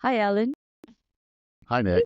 Hi, Alan. Hi, Nick.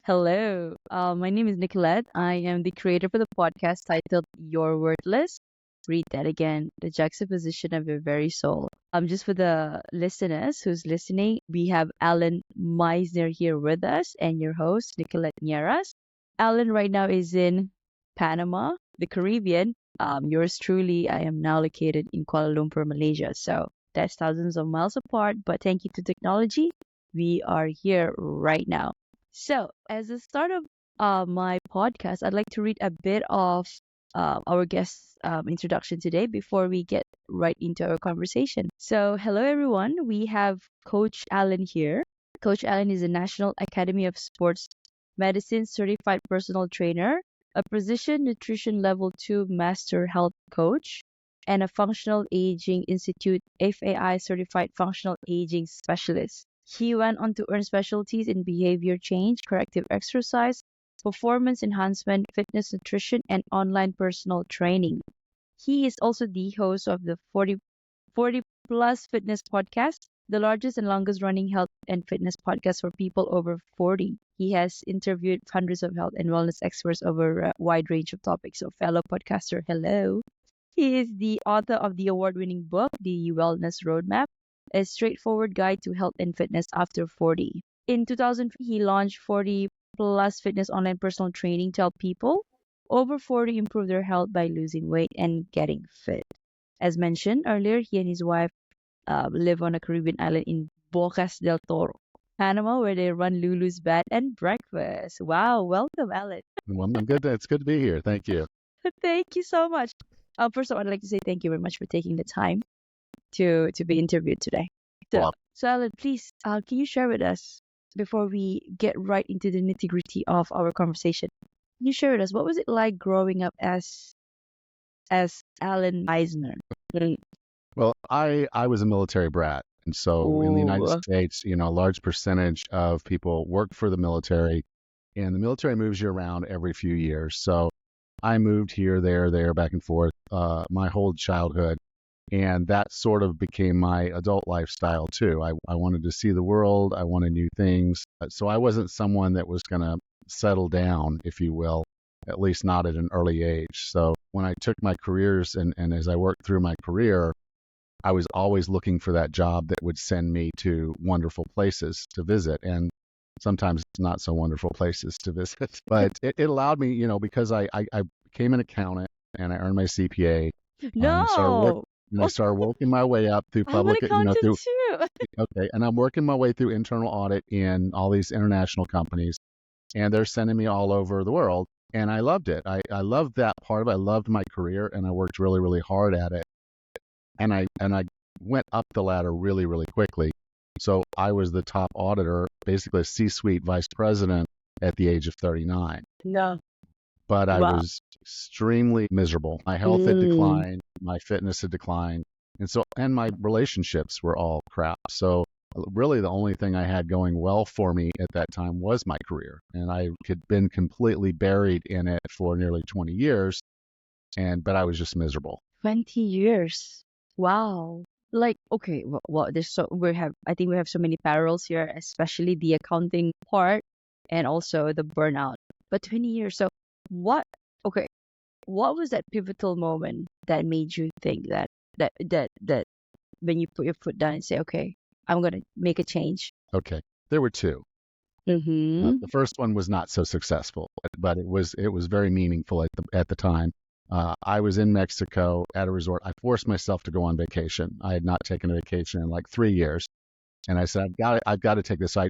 Hello. My name is Nicolette. I am the creator for the podcast titled You're Worthless. Read that again. The juxtaposition of your very soul. Just for the listeners who's listening, we have Alan Misner here with us and your host, Nicolette Nieras. Alan right now is in Panama, the Caribbean. Yours truly, I am now located in Kuala Lumpur, Malaysia. So that's thousands of miles apart, but thank you to technology, we are here right now. So, as the start of my podcast, I'd like to read a bit of our guest's introduction today before we get right into our conversation. So, hello everyone. We have Coach Allen here. Coach Allen is a National Academy of Sports Medicine certified personal trainer, a Precision Nutrition Level 2 Master Health Coach, and a Functional Aging Institute FAI certified functional aging specialist. He went on to earn specialties in behavior change, corrective exercise, performance enhancement, fitness nutrition, and online personal training. He is also the host of the 40 Plus Fitness Podcast, the largest and longest running health and fitness podcast for people over 40. He has interviewed hundreds of health and wellness experts over a wide range of topics. So, fellow podcaster, hello. He is the author of the award winning book, The Wellness Roadmap, a straightforward guide to health and fitness after 40. In 2000, he launched 40 Plus Fitness online personal training to help people over 40 improve their health by losing weight and getting fit. As mentioned earlier, he and his wife live on a Caribbean island in Bocas del Toro, Panama, where they run Lulu's Bed and Breakfast. Wow, welcome, Alan. Well, I'm good. It's good to be here. Thank you. Thank you so much. First of all, I'd like to say thank you very much for taking the time to be interviewed today. So, Well, so Alan, please, can you share with us before we get right into the nitty gritty of our conversation? Can you share with us what was it like growing up as Alan Meisner? Mm. I was a military brat, and so in the United Oh, States, a large percentage of people work for the military, and the military moves you around every few years. So I moved here, there, back and forth, my whole childhood, and that sort of became my adult lifestyle too. I wanted to see the world. I wanted new things. So I wasn't someone that was going to settle down, if you will, at least not at an early age. So when I took my careers and as I worked through my career, I was always looking for that job that would send me to wonderful places to visit and sometimes not so wonderful places to visit. But it allowed me, because I became an accountant and I earned my CPA, and no. I started working my way up through I'm an public, accountant through too. okay, and I'm working my way through internal audit in all these international companies, and they're sending me all over the world, and I loved it. I loved that part of it. I loved my career, and I worked really, really hard at it, and I went up the ladder really, really quickly. So I was the top auditor, basically a C-suite vice president at the age of 39. No. But I Wow. was extremely miserable. My health had Mm. declined, my fitness had declined, and my relationships were all crap. So really the only thing I had going well for me at that time was my career, and I had been completely buried in it for nearly 20 years, but I was just miserable. 20 years. Wow. Like, okay, well, there's so we have I think we have so many parallels here, especially the accounting part and also the burnout. But 20 years. So what okay, what was that pivotal moment that made you think that when you put your foot down and say, okay, I'm gonna make a change? Okay, there were two. Mm-hmm. The first one was not so successful, but it was very meaningful at the time. I was in Mexico at a resort. I forced myself to go on vacation. I had not taken a vacation in like 3 years, and I said, I've got to take this. I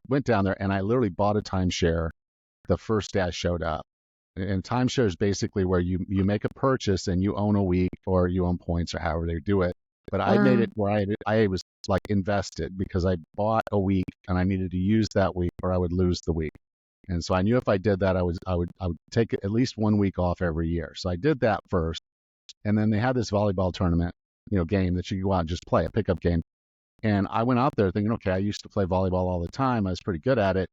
went down there and I literally bought a timeshare the first day I showed up. And timeshare is basically where you make a purchase and you own a week or you own points or however they do it. But I made Uh, it where I was like invested because I bought a week and I needed to use that week or I would lose the week. And so I knew if I did that, I would take at least 1 week off every year. So I did that first, and then they had this volleyball tournament, game that you could go out and just play, a pickup game. And I went out there thinking, okay, I used to play volleyball all the time. I was pretty good at it.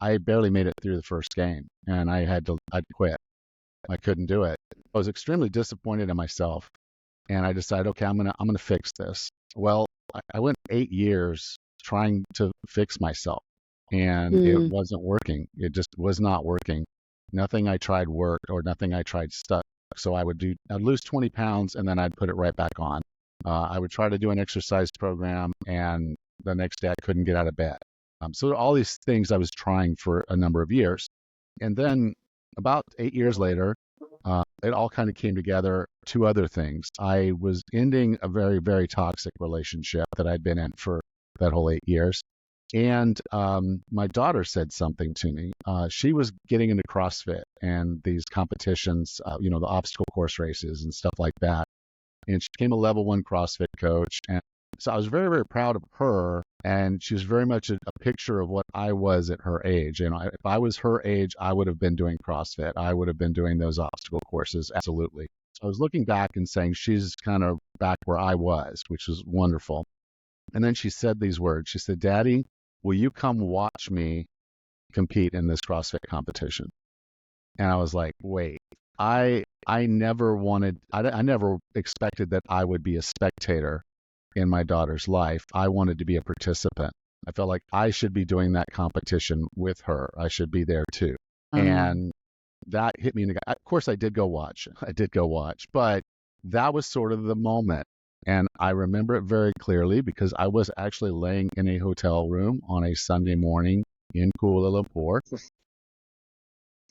I barely made it through the first game, and I'd quit. I couldn't do it. I was extremely disappointed in myself, and I decided, okay, I'm gonna fix this. Well, I went 8 years trying to fix myself, and it Mm. wasn't working. It just was not working. Nothing I tried worked, or nothing I tried stuck. So I'd lose 20 pounds and then I'd put it right back on. I would try to do an exercise program, and the next day I couldn't get out of bed. So all these things I was trying for a number of years. And then about 8 years later, it all kind of came together. Two other things. I was ending a very, very toxic relationship that I'd been in for that whole 8 years. And my daughter said something to me. She was getting into CrossFit and these competitions, the obstacle course races and stuff like that. And she became a level 1 CrossFit coach. And so I was very, very proud of her. And she was very much a picture of what I was at her age. If I was her age, I would have been doing CrossFit. I would have been doing those obstacle courses. Absolutely. So I was looking back and saying she's kind of back where I was, which was wonderful. And then she said these words. She said, "Daddy, will you come watch me compete in this CrossFit competition?" And I was like, wait, I never wanted, I never expected that I would be a spectator in my daughter's life. I wanted to be a participant. I felt like I should be doing that competition with her. I should be there too. Um, And that hit me in the gut. Of course, I did go watch. I did go watch, but that was sort of the moment. And I remember it very clearly because I was actually laying in a hotel room on a Sunday morning in Kuala Lumpur.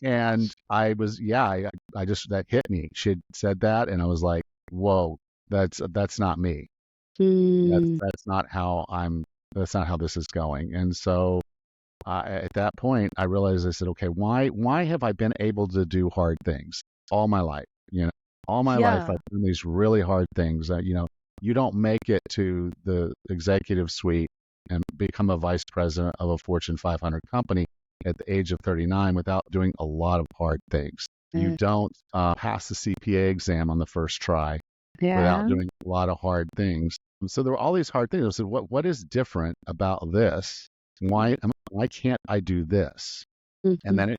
And I was, yeah, I just, that hit me. She had said that, and I was like, whoa, that's not me. That's, mm. that's not how I'm, that's not how this is going. And so at that point, I realized, I said, okay, why have I been able to do hard things all my life? All my life, Yeah. I've done these really hard things that, you don't make it to the executive suite and become a vice president of a Fortune 500 company at the age of 39 without doing a lot of hard things. You Mm. don't pass the CPA exam on the first try without Yeah. doing a lot of hard things. And so there were all these hard things. I said, what is different about this? Why can't I do this? And Mhm. then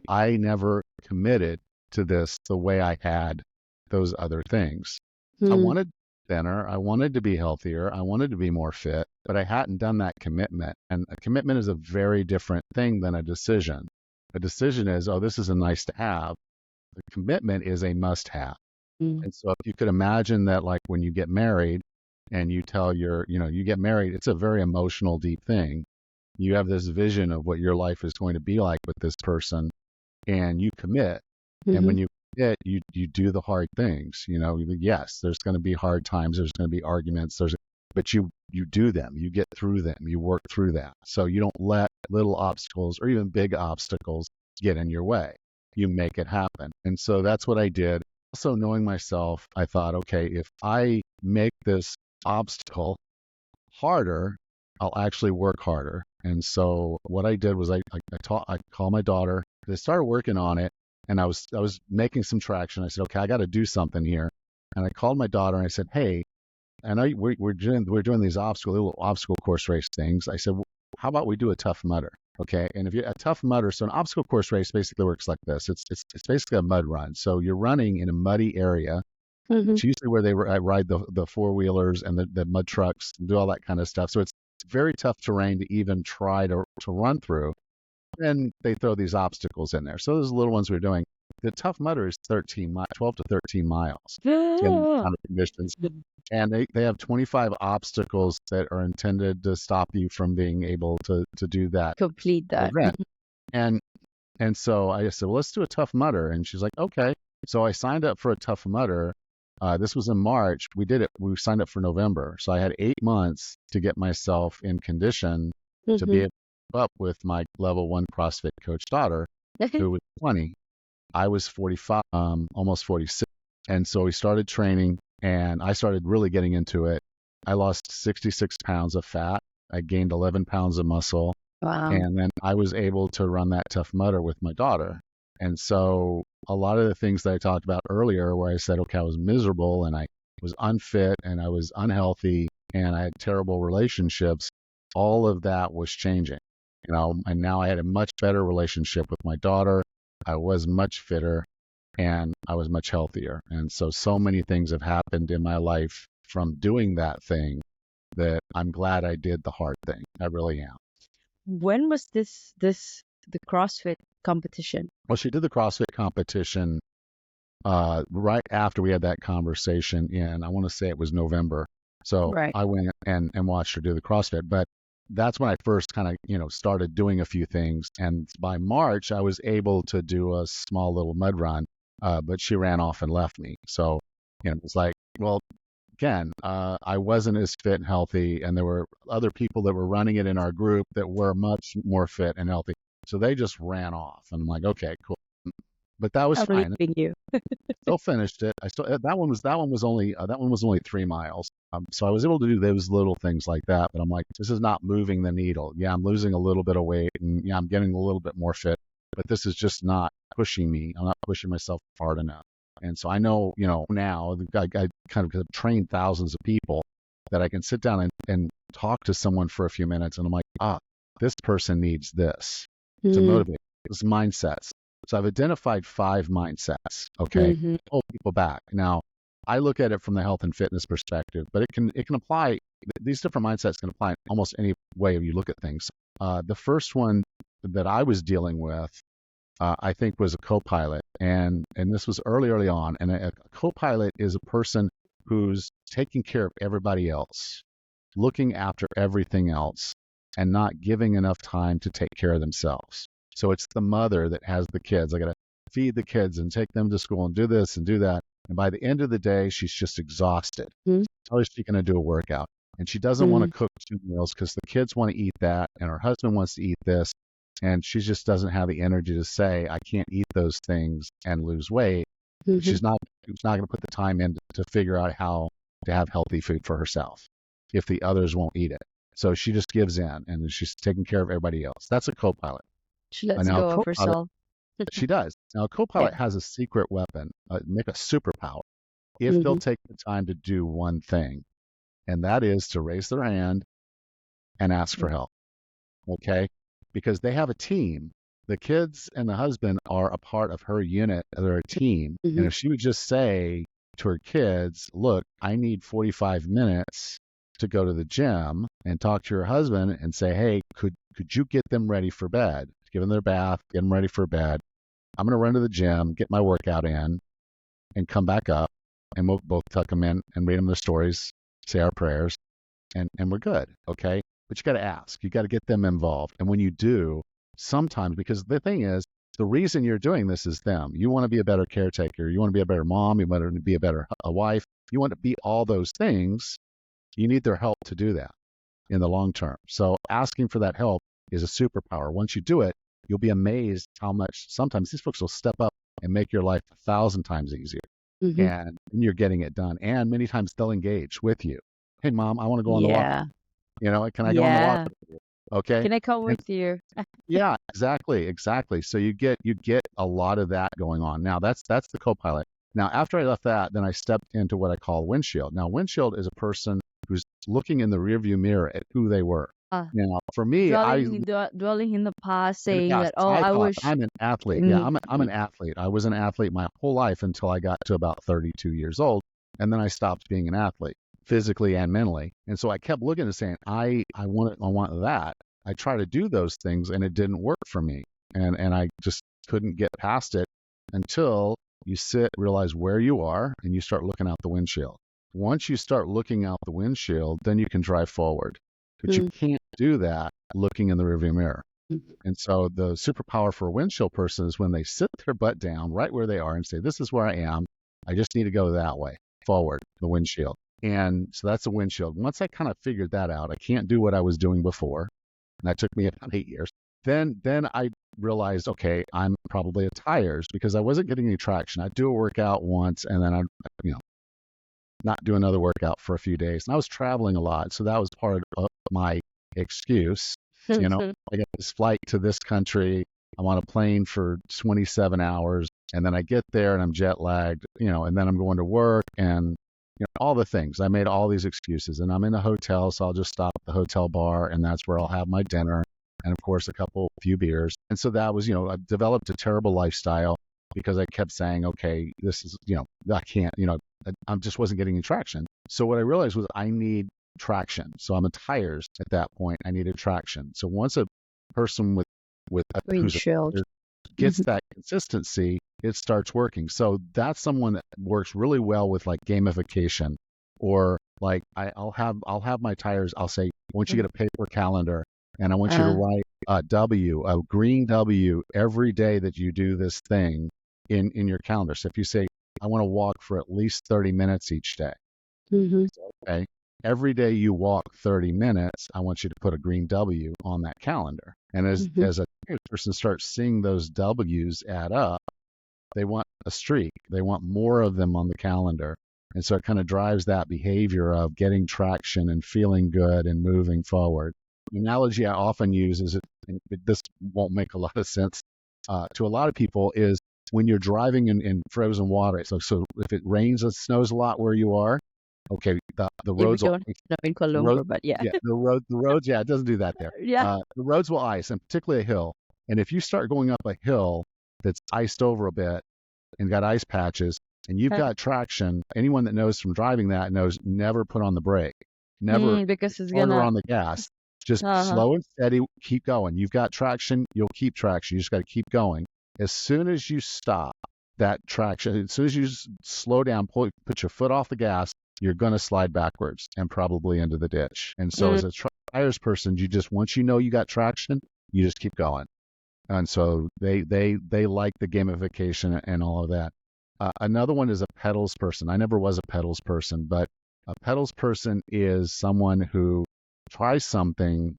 I never committed to this the way I had those other things. I Mm. wanted thinner, I wanted to be healthier, I wanted to be more fit, but I hadn't done that commitment. And a commitment is a very different thing than a decision. A decision is, oh, this is a nice to have. The commitment is a must have. Mm. And so if you could imagine that, like when you get married and you tell you get married, it's a very emotional, deep thing. You have this vision of what your life is going to be like with this person, and you commit. And Mhm. when you commit, you do the hard things. Yes, there's going to be hard times. There's going to be arguments. But you do them. You get through them. You work through that. So you don't let little obstacles or even big obstacles get in your way. You make it happen. And so that's what I did. Also, knowing myself, I thought, okay, if I make this obstacle harder, I'll actually work harder. And so what I did was I called my daughter. I started working on it, and I was making some traction. I said, okay, I got to do something here. And I called my daughter and I said, hey, I know we're doing these little obstacle course race things. I said, how about we do a Tough Mudder? Okay, and if you a Tough Mudder, so an obstacle course race basically works like this. It's basically a mud run. So you're running in a muddy area. Mhm. It's usually where I ride the four wheelers and the mud trucks and do all that kind of stuff. So it's very tough terrain to even try to run through. Then they throw these obstacles in there. So those little ones we're doing. The Tough Mudder is 12 to 13 miles in Yeah. kind of conditions, and they have 25 obstacles that are intended to stop you from being able to do that Complete that. event. And and so I said, well, let's do a Tough Mudder. And she's like, okay. So I signed up for a Tough Mudder. This was in March. We did it. We signed up for November. So I had 8 months to get myself in condition to be Mhm. able to keep up with my level 1 CrossFit coach daughter, who was 20. I was 45, almost 46. And so we started training, and I started really getting into it. I lost 66 pounds of fat. I gained 11 pounds of muscle. Wow. And then I was able to run that Tough Mudder with my daughter. And so a lot of the things that I talked about earlier, where I said, okay, I was miserable and I was unfit and I was unhealthy and I had terrible relationships, all of that was changing. And now I had a much better relationship with my daughter. I was much fitter and I was much healthier. And so many things have happened in my life from doing that thing that I'm glad I did the hard thing. I really am. When was the CrossFit competition? Well, she did the CrossFit competition right after we had that conversation in, I want to say it was November. So Right. I went and watched her do the CrossFit. But that's when I first kind of, started doing a few things. And by March, I was able to do a small little mud run, but she ran off and left me. So, it's like, well, again, I wasn't as fit and healthy, and there were other people that were running it in our group that were much more fit and healthy. So they just ran off. And I'm like, okay, cool. But that was I'm fine. leaving you. Still finished it. I still that one was only 3 miles. So I was able to do those little things like that. But I'm like, this is not moving the needle. Yeah, I'm losing a little bit of weight, and yeah, I'm getting a little bit more fit. But this is just not pushing me. I'm not pushing myself hard enough. And so I know, now I kind of trained thousands of people that I can sit down and talk to someone for a few minutes, and I'm like, this person needs this to Mm-hmm. motivate. It's mindsets. So I've identified 5 mindsets, okay, Mm-hmm. hold people back. Now, I look at it from the health and fitness perspective, but it can apply. These different mindsets can apply in almost any way you look at things. The first one that I was dealing with, I think, was a co-pilot, and this was early on. And a co-pilot is a person who's taking care of everybody else, looking after everything else, and not giving enough time to take care of themselves. So it's the mother that has the kids. I got to feed the kids and take them to school and do this and do that. And by the end of the day, she's just exhausted. How is she going to do a workout? And she doesn't want Mm-hmm. to cook 2 meals because the kids want to eat that and her husband wants to eat this. And she just doesn't have the energy to say, I can't eat those things and lose weight. Mm-hmm. She's not going to put the time in to figure out how to have healthy food for herself if the others won't eat it. So she just gives in and she's taking care of everybody else. That's a co-pilot. She lets Now, a go of co-pilot, herself. she does. Now, a Yeah. co-pilot has a secret weapon, make a superpower, if they'll Mm-hmm. take the time to do one thing, and that is to raise their hand and ask for help, okay? Because they have a team. The kids and the husband are a part of her unit. They're a team. And Mm-hmm. if she would just say to her kids, look, I need 45 minutes to go to the gym, and talk to her husband and say, hey, could you get them ready for bed? Give them their bath, get them ready for bed. I'm going to run to the gym, get my workout in, and come back up, and we'll both tuck them in and read them their stories, say our prayers, and we're good, okay? But you got to ask. You got to get them involved. And when you do, sometimes, because the thing is, the reason you're doing this is them. You want to be a better caretaker. You want to be a better mom. You want to be a better wife. You want to be all those things. You need their help to do that in the long term. So asking for that help is a superpower. Once you do it, you'll be amazed how much sometimes these folks will step up and make your life 1,000 times easier. Mm-hmm. And you're getting it done. And many times they'll engage with you. Hey, mom, I want to go on the walk. Yeah. Can I go on the walk? Yeah. Okay. Can I come And with you? yeah, exactly. So you get a lot of that going on. Now that's the co-pilot. Now after I left that, then I stepped into what I call windshield. Now windshield is a person who's looking in the rearview mirror at who they were. Uh, Now for me, dwelling in the past, saying yes, that, oh, I I thought wish. I'm an athlete. Yeah, I'm an athlete. I was an athlete my whole life until I got to about 32 years old, and then I stopped being an athlete physically and mentally. And so I kept looking and saying, I want that. I try to do those things and it didn't work for me. And I just couldn't get past it until you realize where you are, and you start looking out the windshield. Once you start looking out the windshield, then you can drive forward. But you can't do that looking in the rearview mirror. And so the superpower for a windshield person is when they sit their butt down right where they are and say, this is where I am. I just need to go that way, forward, the windshield. And so that's a windshield. Once I kind of figured that out, I can't do what I was doing before. And that took me about 8 years. Then I realized, okay, I'm probably at tires because I wasn't getting any traction. I'd do a workout once and then I'd, not do another workout for a few days. And I was traveling a lot. So that was part of my excuse. I get this flight to this country. I'm on a plane for 27 hours. And then I get there and I'm jet lagged, and then I'm going to work and all the things. I made all these excuses, and I'm in a hotel, so I'll just stop at the hotel bar, and that's where I'll have my dinner, and of course, few beers. And so that was, I developed a terrible lifestyle because I kept saying, okay, this is, I can't, I just wasn't getting any traction. So what I realized was I need traction. So I'm a tires at that point. I needed traction. So once a person with who's a Windshield. gets that consistency, it starts working. So that's someone that works really well with like gamification, or like I'll have my tires. I'll say, I want you to get a paper calendar, and I want you to Uh, write a green W every day that you do this thing in your calendar. So if you say, I want to walk for at least 30 minutes each day. mm-hmm, Okay. Every day you walk 30 minutes, I want you to put a green W on that calendar. And mm-hmm. as a person starts seeing those W's add up, they want a streak. They want more of them on the calendar. And so it kind of drives that behavior of getting traction and feeling good and moving forward. The analogy I often use is, and this won't make a lot of sense to a lot of people, is when you're driving in frozen water. So if it rains and snows a lot where you are, okay, the Yeah, we roads will don't know in the Kuala road, Lumpur, but yeah. yeah, the roads, yeah, it doesn't do that there. Yeah. The roads will ice, and particularly a hill. And if you start going up a hill that's iced over a bit and got ice patches, and you've got traction, anyone that knows from driving that knows never put on the brake, never Because it's harder gonna. on the gas. Just Uh-huh. slow and steady, keep going. You've got traction, you'll keep traction. You just got to keep going. As soon as you stop that traction, as soon as you slow down, put your foot off the gas, you're going to slide backwards and probably into the ditch. And so Mm, as a tires person, you just, once you know you got traction, you just keep going. And so they like the gamification and all of that. Another one is a pedals person. I never was a pedals person, but a pedals person is someone who tries something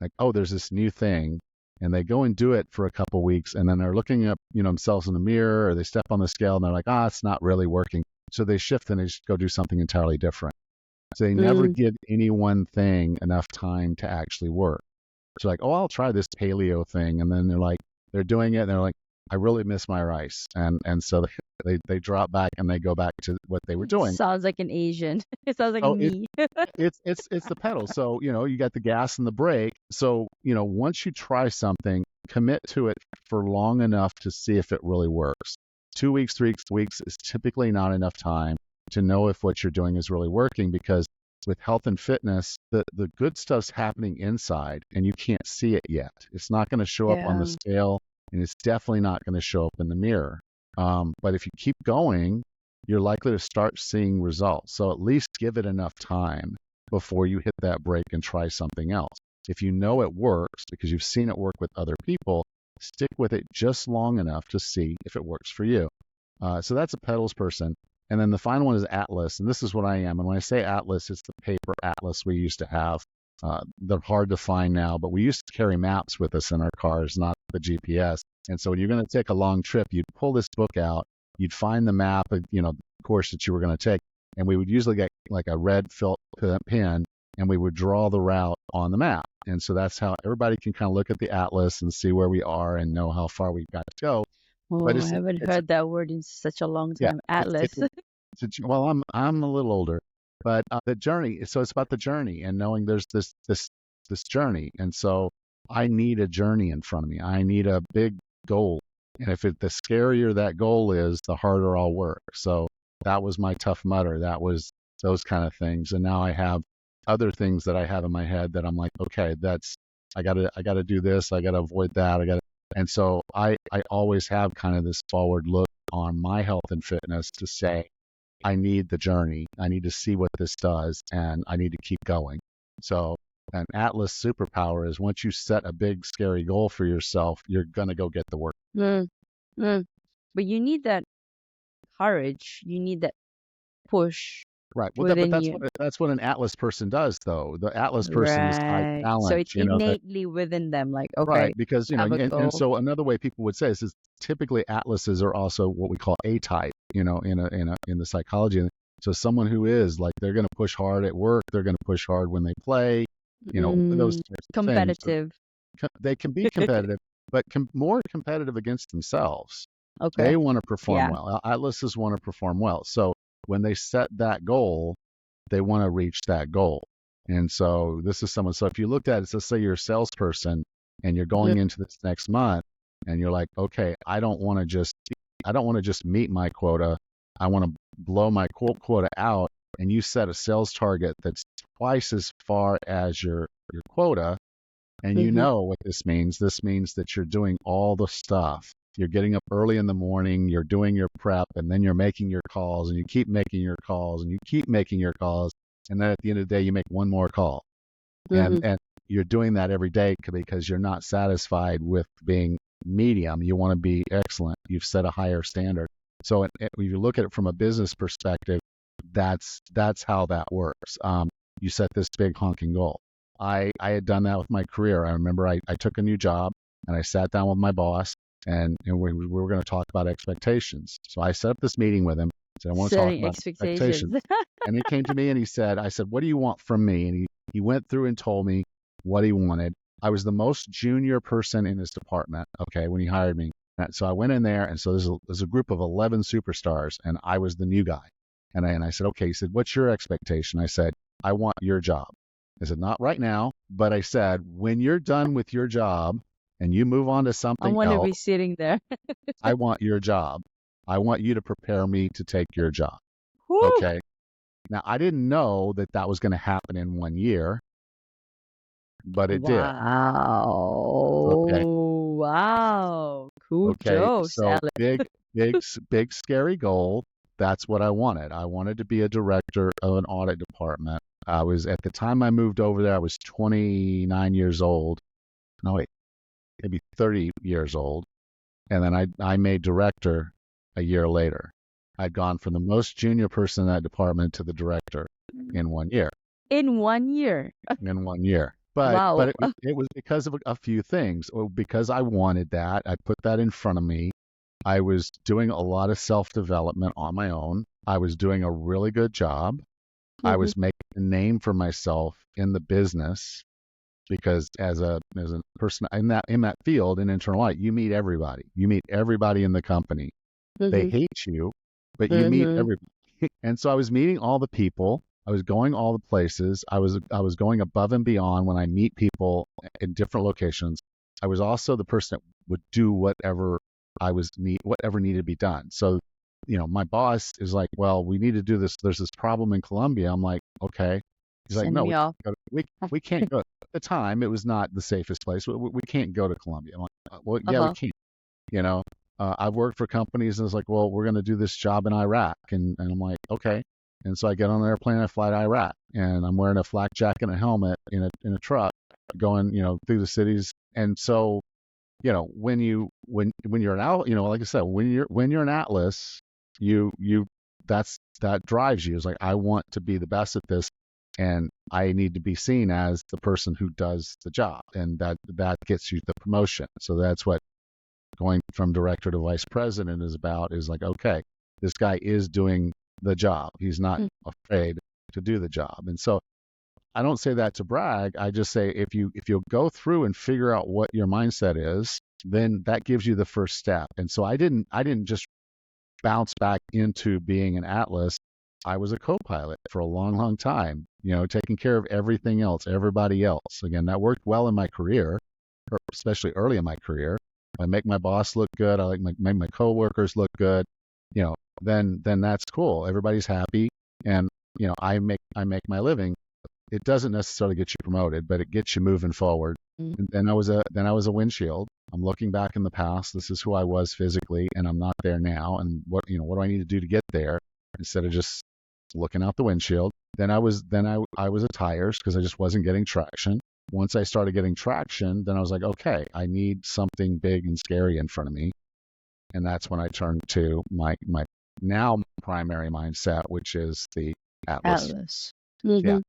like, oh, there's this new thing, and they go and do it for a couple weeks, and then they're looking up, themselves in the mirror, or they step on the scale and they're like, it's not really working. So they shift and they just go do something entirely different. So they never mm. give any one thing enough time to actually work. So like, oh, I'll try this paleo thing, and then they're doing it, and they're like, I really miss my rice, and so they drop back and they go back to what they were doing. Sounds like an Asian. It sounds like So me. it's the pedal. So you got the gas and the brake. So once you try something, commit to it for long enough to see if it really works. 2 weeks, 3 weeks is typically not enough time to know if what you're doing is really working, because with health and fitness, the good stuff's happening inside and you can't see it yet. It's not going to show up on the Yeah. scale, and it's definitely not going to show up in the mirror. But if you keep going, you're likely to start seeing results. So at least give it enough time before you hit that break and try something else. If you know it works because you've seen it work with other people, stick with it just long enough to see if it works for you. So that's a pedals person. And then the final one is Atlas. And this is what I am. And when I say Atlas, it's the paper atlas we used to have. They're hard to find now, but we used to carry maps with us in our cars, not the GPS. And so when you're going to take a long trip, you'd pull this book out, you'd find the map of, the course that you were going to take. And we would usually get like a red felt pen, and we would draw the route on the map. And so that's how everybody can kind of look at the atlas and see where we are and know how far we've got to go. But Oh, I haven't it's heard that word in such a long yeah, time. it's Atlas. well, I'm a little older, but the journey. So it's about the journey and knowing there's this journey, and so I need a journey in front of me. I need a big goal, and the scarier that goal is, the harder I'll work. So that was my Tough Mudder. That was those kind of things, and now I have other things that I have in my head that I'm like, okay, I gotta do this. I gotta avoid that. And so I always have kind of this forward look on my health and fitness to say, I need the journey. I need to see what this does, and I need to keep going. So an Atlas superpower is, once you set a big, scary goal for yourself, you're going to go get the work. Mm, mm. But you need that courage. You need that push Right. Well, but within you. that's what an Atlas person does, though. The Atlas person is high Right. So challenge. it's innately within them. Like, Right, okay, because have a and goal. so another way people would say this is, typically atlases are also what we call A type, in the psychology. And so someone who is like, they're going to push hard at work, they're going to push hard when they play, those Mm, types of things. So competitive. they can be competitive, but more competitive against themselves. They Okay. want to perform Yeah. well. Atlases want to perform well. So when they set that goal, they want to reach that goal. And so this is someone. So if you looked at it, let's say you're a salesperson and you're Mm, going into this next month, and you're like, okay, I don't want to just meet my quota. I want to blow my quota out. and you set a sales target that's twice as far as your quota, and you Mm-hmm. know what this means. This means that you're doing all the stuff. You're getting up early in the morning, you're doing your prep, and then you're making your calls, and you keep making your calls, and you keep making your calls. And then at the end of the day, you make one more call. Mm-hmm. And you're doing that every day because you're not satisfied with being medium. You want to be excellent. You've set a higher standard. So if you look at it from a business perspective, that's how that works. You set this big honking goal. I had done that with my career. I remember I took a new job and I sat down with my boss and we were going to talk about expectations. So I set up this meeting with him. Said, I want to talk Setting about expectations. expectations. And he came to me and I said, what do you want from me? And he went through and told me what he wanted. I was the most junior person in his department, okay, when he hired me. And so I went in there, and so there's a group of 11 superstars, and I was the new guy. And I said, okay. He said, what's your expectation? I said, I want your job. I said, not right now, but I said, when you're done with your job and you move on to I something want to else, be sitting there. I want your job. I want you to prepare me to take your job. Woo! Okay. Now, I didn't know that that was going to happen in 1 year, but it did. Okay. Wow. Wow. Cool Okay. jokes, So Allan. big, scary goal. That's what I wanted. I wanted to be a director of an audit department. I was, at the time I moved over there, I was 29 years old. No, wait, maybe 30 years old. And then I made director a year later. I'd gone from the most junior person in that department to the director in 1 year. In 1 year. In 1 year. But Wow. it was because of a few things. Well, because I wanted that, I put that in front of me. I was doing a lot of self-development on my own. I was doing a really good job. I Mhm. was making a name for myself in the business because as a person in that field in internal audit, you meet everybody. You meet everybody in the company. They Mhm. hate you, but you meet Mhm. everybody. And so I was meeting all the people. I was going all the places. I was going above and beyond when I meet people in different locations. I was also the person that would do whatever needed to be done. So, my boss is like, "Well, we need to do this. There's this problem in Colombia." I'm like, "Okay." He's like, Send "No, me off. we can't go." At the time, it was not the safest place. We can't go to Colombia. I'm like, "Well, yeah, we Uh-huh. can." You know, I've worked for companies and it's like, well, we're going to do this job in Iraq. And I'm like, okay. And so I get on an airplane and I fly to Iraq and I'm wearing a flak jacket and a helmet in a truck going, through the cities. And so, when you're an out, like I said, when you're an Atlas, you that drives you. It's like, I want to be the best at this and I need to be seen as the person who does the job. And that gets you the promotion. So that's what going from director to vice president is like, okay, this guy is doing the job. He's not Mm. afraid to do the job. And so I don't say that to brag. I just say if you'll go through and figure out what your mindset is, then that gives you the first step. And so I didn't just bounce back into being an Atlas. I was a co-pilot for a long, long time, taking care of everything else, everybody else. Again, that worked well in my career, especially early in my career. I make my boss look good. I make my coworkers look good. Then that's cool. Everybody's happy, and I make my living. It doesn't necessarily get you promoted, but it gets you moving forward. Mm. And then I was a windshield. I'm looking back in the past. This is who I was physically, and I'm not there now. And what do I need to do to get there instead of just looking out the windshield? Then I was a tires because I just wasn't getting traction. Once I started getting traction, then I was like, okay, I need something big and scary in front of me. And that's when I turned to my now primary mindset, which is the Atlas. Atlas. Yeah. Mhm.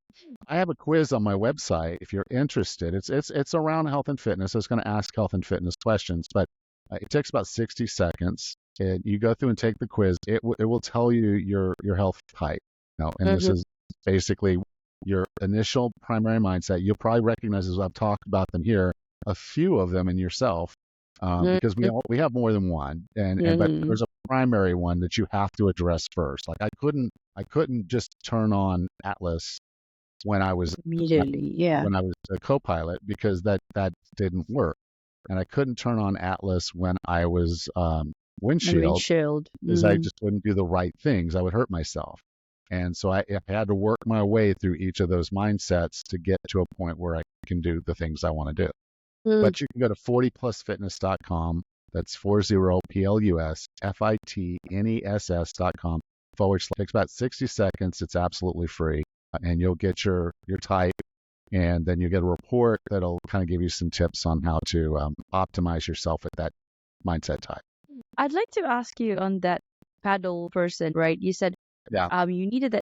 I have a quiz on my website if you're interested. It's around health and fitness. It's going to ask health and fitness questions, but it takes about 60 seconds. You go through and take the quiz. It will tell you your health type. And this Mhm. is basically your initial primary mindset. You'll probably recognize, as I've talked about them here, a few of them in yourself, because Mhm. we have more than one, but Mhm. there's a primary one that you have to address first. Like I couldn't just turn on Atlas when I was Immediately. Yeah. when I was a co-pilot because that didn't work, and I couldn't turn on Atlas when I was And windshield windshield. because I Mm. just wouldn't do the right things. I would hurt myself. And so I had to work my way through each of those mindsets to get to a point where I can do the things I want to do. But you can go to 40plusfitness.com. That's 40plusfitness.com / takes about 60 seconds. It's absolutely free. And you'll get your type, and then you get a report that'll kind of give you some tips on how to optimize yourself at that mindset type. I'd like to ask you on that paddle person, right? You said Yeah. you needed that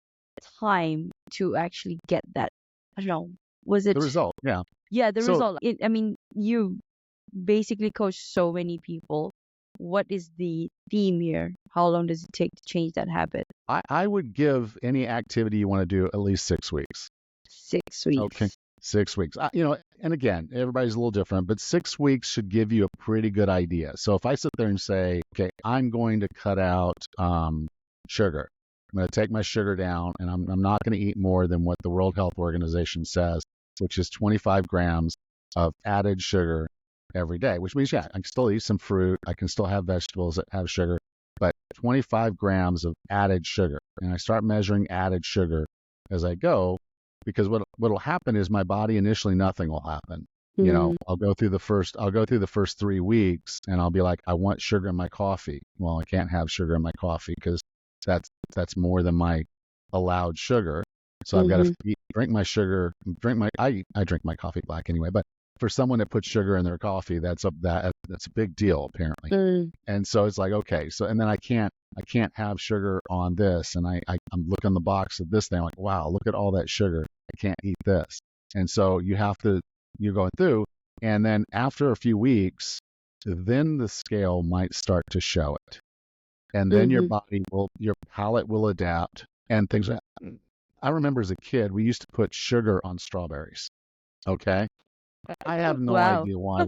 time to actually get that. I don't know. Was it The result? Yeah. Yeah, the So result. I mean, you basically coach so many people. What is the theme here? How long does it take to change that habit? I would give any activity you want to do at least 6 weeks. 6 weeks. Okay. 6 weeks. And again, everybody's a little different, but 6 weeks should give you a pretty good idea. So if I sit there and say, okay, I'm going to cut out sugar. I'm going to take my sugar down, and I'm not going to eat more than what the World Health Organization says, which is 25 grams of added sugar every day, which means, yeah, I can still eat some fruit. I can still have vegetables that have sugar, but 25 grams of added sugar. And I start measuring added sugar as I go, because what'll happen is my body initially, nothing will happen. I'll go through the first 3 weeks, and I'll be like, I want sugar in my coffee. Well, I can't have sugar in my coffee because that's more than my allowed sugar. So I've got to drink my sugar, I drink my coffee black anyway, but for someone that puts sugar in their coffee, that's a big deal apparently. And so it's like, okay, so, and then I can't have sugar on this, and I'm looking the box of this thing, like, wow, look at all that sugar. I can't eat this. And so you're going through, and then after a few weeks, then the scale might start to show it. And then your palate will adapt, and things like that. I remember as a kid, we used to put sugar on strawberries. Okay. I have no Wow. idea why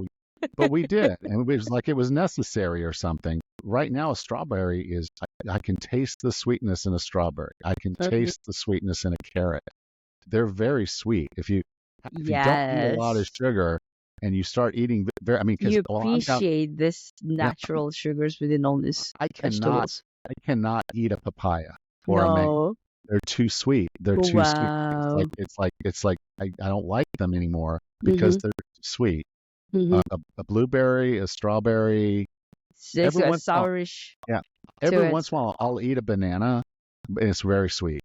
but we did. And it was like it was necessary or something. Right now, a strawberry is, I can taste the sweetness in a strawberry. I can taste the sweetness in a carrot. They're very sweet. If you don't eat a lot of Yes. sugar and you start eating You appreciate this natural sugars within all these vegetables. I cannot eat a papaya or a mango. No. They're too sweet. They're too sweet. Wow. It's like I don't like them anymore because they're too sweet. A blueberry, a strawberry, It's a sourish. yeah. Every once in a while, I'll eat a banana, and it's very sweet.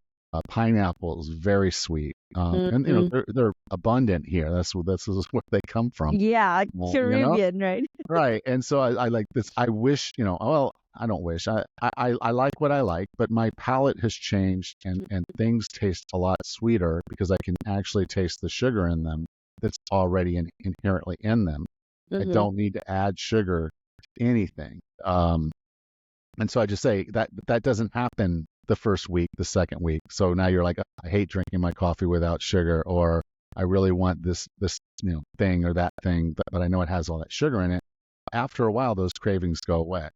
Pineapple is very sweet, and they're abundant here. This is where they come from. Yeah, Caribbean, right? Right. And so I like this. I wish, well, I don't wish. I like what I like, but my palate has changed, and things taste a lot sweeter because I can actually taste the sugar in them that's already inherently in them. I don't need to add sugar to anything. And so I just say that doesn't happen the first week, the second week. So now you're like, I hate drinking my coffee without sugar, or I really want this thing or that thing, but I know it has all that sugar in it. After a while, those cravings go away,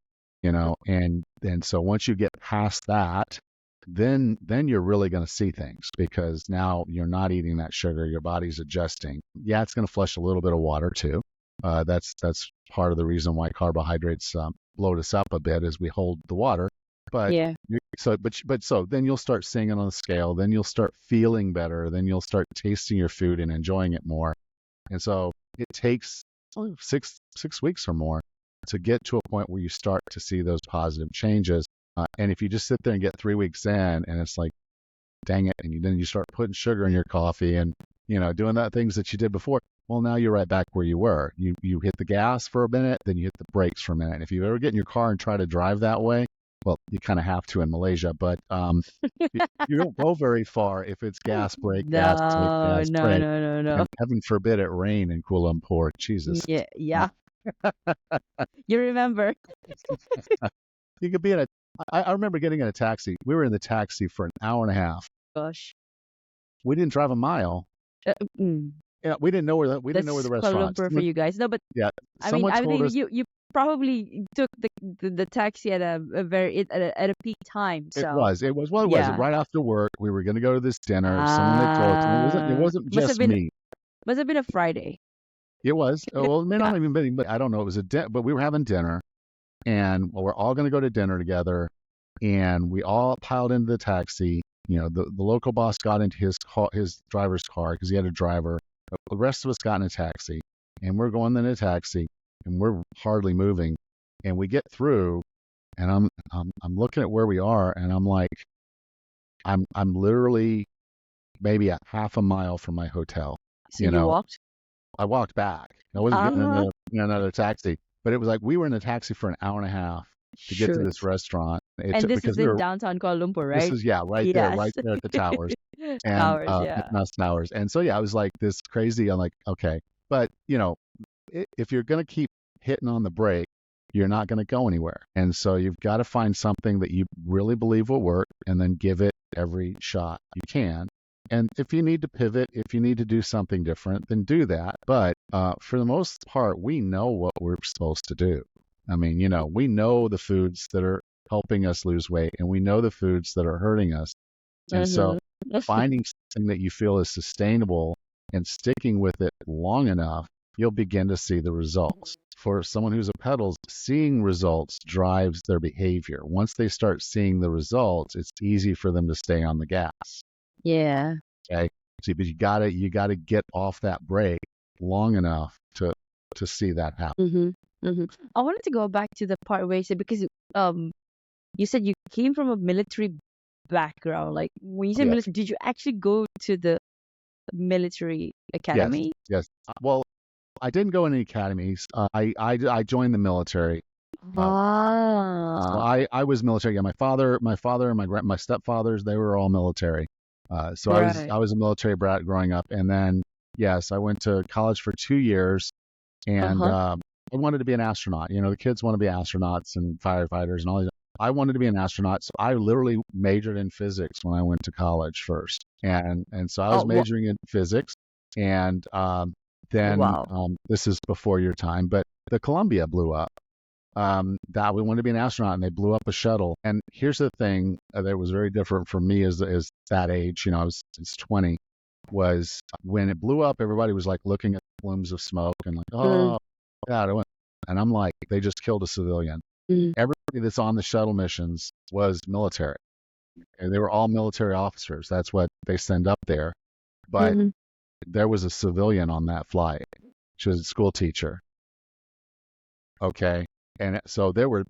and so once you get past that, then you're really going to see things, because now you're not eating that sugar. Your body's adjusting. Yeah, it's going to flush a little bit of water too. That's part of the reason why carbohydrates bloat us up a bit, is we hold the water. But yeah. So then you'll start seeing it on the scale. Then you'll start feeling better. Then you'll start tasting your food and enjoying it more. And so it takes 6 weeks or more to get to a point where you start to see those positive changes. And if you just sit there and get 3 weeks in, and it's like, dang it, and then you start putting sugar in your coffee and doing that things that you did before, well, now you're right back where you were. You hit the gas for a minute, then you hit the brakes for a minute. If you ever get in your car and try to drive that way, well, you kind of have to in Malaysia, but you don't go very far if it's gas, brake, gas, brake, gas, brake. No. And heaven forbid it rain in Kuala Lumpur. Jesus. Yeah. You remember? You could be in I remember getting in a taxi. We were in the taxi for an hour and a half. Gosh. We didn't drive a mile. Yeah, we didn't know where the restaurants. Kuala Lumpur for you guys. No, but yeah, I mean, you probably took the taxi at a peak time. So It was right after work. We were going to go to this dinner. Someone had told us. It wasn't just me. Must have been a Friday. It was. Well, it may not even been, but I don't know. It was but we were having dinner, and we're all going to go to dinner together, and we all piled into the taxi, The local boss got into his driver's car because he had a driver. The rest of us got in a taxi, and we're going in a taxi, and we're hardly moving, and we get through, and I'm looking at where we are, and I'm like, I'm literally maybe a half a mile from my hotel. So You you know, walked? I walked back. I wasn't getting Uh-huh. another taxi, but it was like we were in a taxi for an hour and a half to get to Shoot. this restaurant. It And took this is because we in were. downtown Kuala Lumpur, This right? is right there, Yes. right there at the towers and Towers, yeah. Mass Towers. And so I was like this crazy. I'm like, okay, but if you're gonna keep hitting on the brake, you're not gonna go anywhere. And so you've got to find something that you really believe will work, and then give it every shot you can. And if you need to pivot, if you need to do something different, then do that. But for the most part, we know what we're supposed to do. I mean, we know the foods that are helping us lose weight, and we know the foods that are hurting us. And so Mm-hmm. finding something that you feel is sustainable and sticking with it long enough, you'll begin to see the results. For someone who's a pedals, seeing results drives their behavior. Once they start seeing the results, it's easy for them to stay on the gas. Yeah. Okay. See, but you gotta get off that brake long enough to see that happen. Mm-hmm. Mm-hmm. I wanted to go back to the part where you said, because you said you came from a military background. Like when you say Yes. military, did you actually go to the military Yes. academy? Yes. Well, I didn't go in any academies. I joined the military. Uh, so Ah, I was military. Yeah, my father, and my stepfathers, they were all military. So I was right. I was a military brat growing up, and then yes, I went to college for 2 years, and Uh-huh. I wanted to be an astronaut. The kids want to be astronauts and firefighters and all these. I wanted to be an astronaut, so I literally majored in physics when I went to college first, and so I was Oh, majoring in physics, and then wow. this is before your time, but the Columbia blew up. That we wanted to be an astronaut, and they blew up a shuttle. And here's the thing that was very different for me as that age. I was 20. Was when it blew up, everybody was like looking at plumes of smoke and like, Mm, oh, God. And I'm like, they just killed a civilian. mm, Everybody that's on the shuttle missions was military, and they were all military officers. That's what they send up there. But mhm. there was a civilian on that flight. She was a school teacher. Okay. And so there were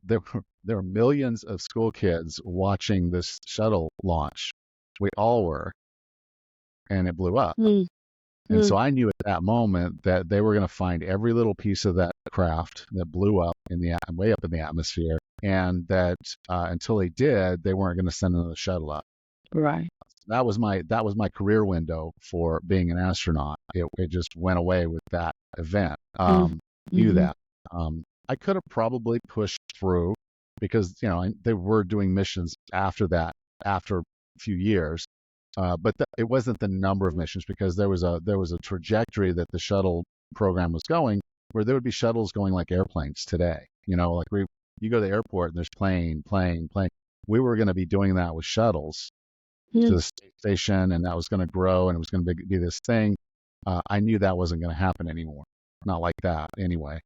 millions of school kids watching this shuttle launch. We all were, and it blew up. Mm, And mm, so I knew at that moment that they were going to find every little piece of that craft that blew up way up in the atmosphere, and that until they did, they weren't going to send another shuttle up. right. That was my career window for being an astronaut. It just went away with that event. Mm, Knew mhm. that. I could have probably pushed through because they were doing missions after that, after a few years. But it wasn't the number of missions, because there was a trajectory that the shuttle program was going, where there would be shuttles going like airplanes today. Like you go to the airport and there's plane, plane, plane. We were going to be doing that with shuttles to Mm, the space station, and that was going to grow, and it was going to be this thing. I knew that wasn't going to happen anymore, not like that anyway.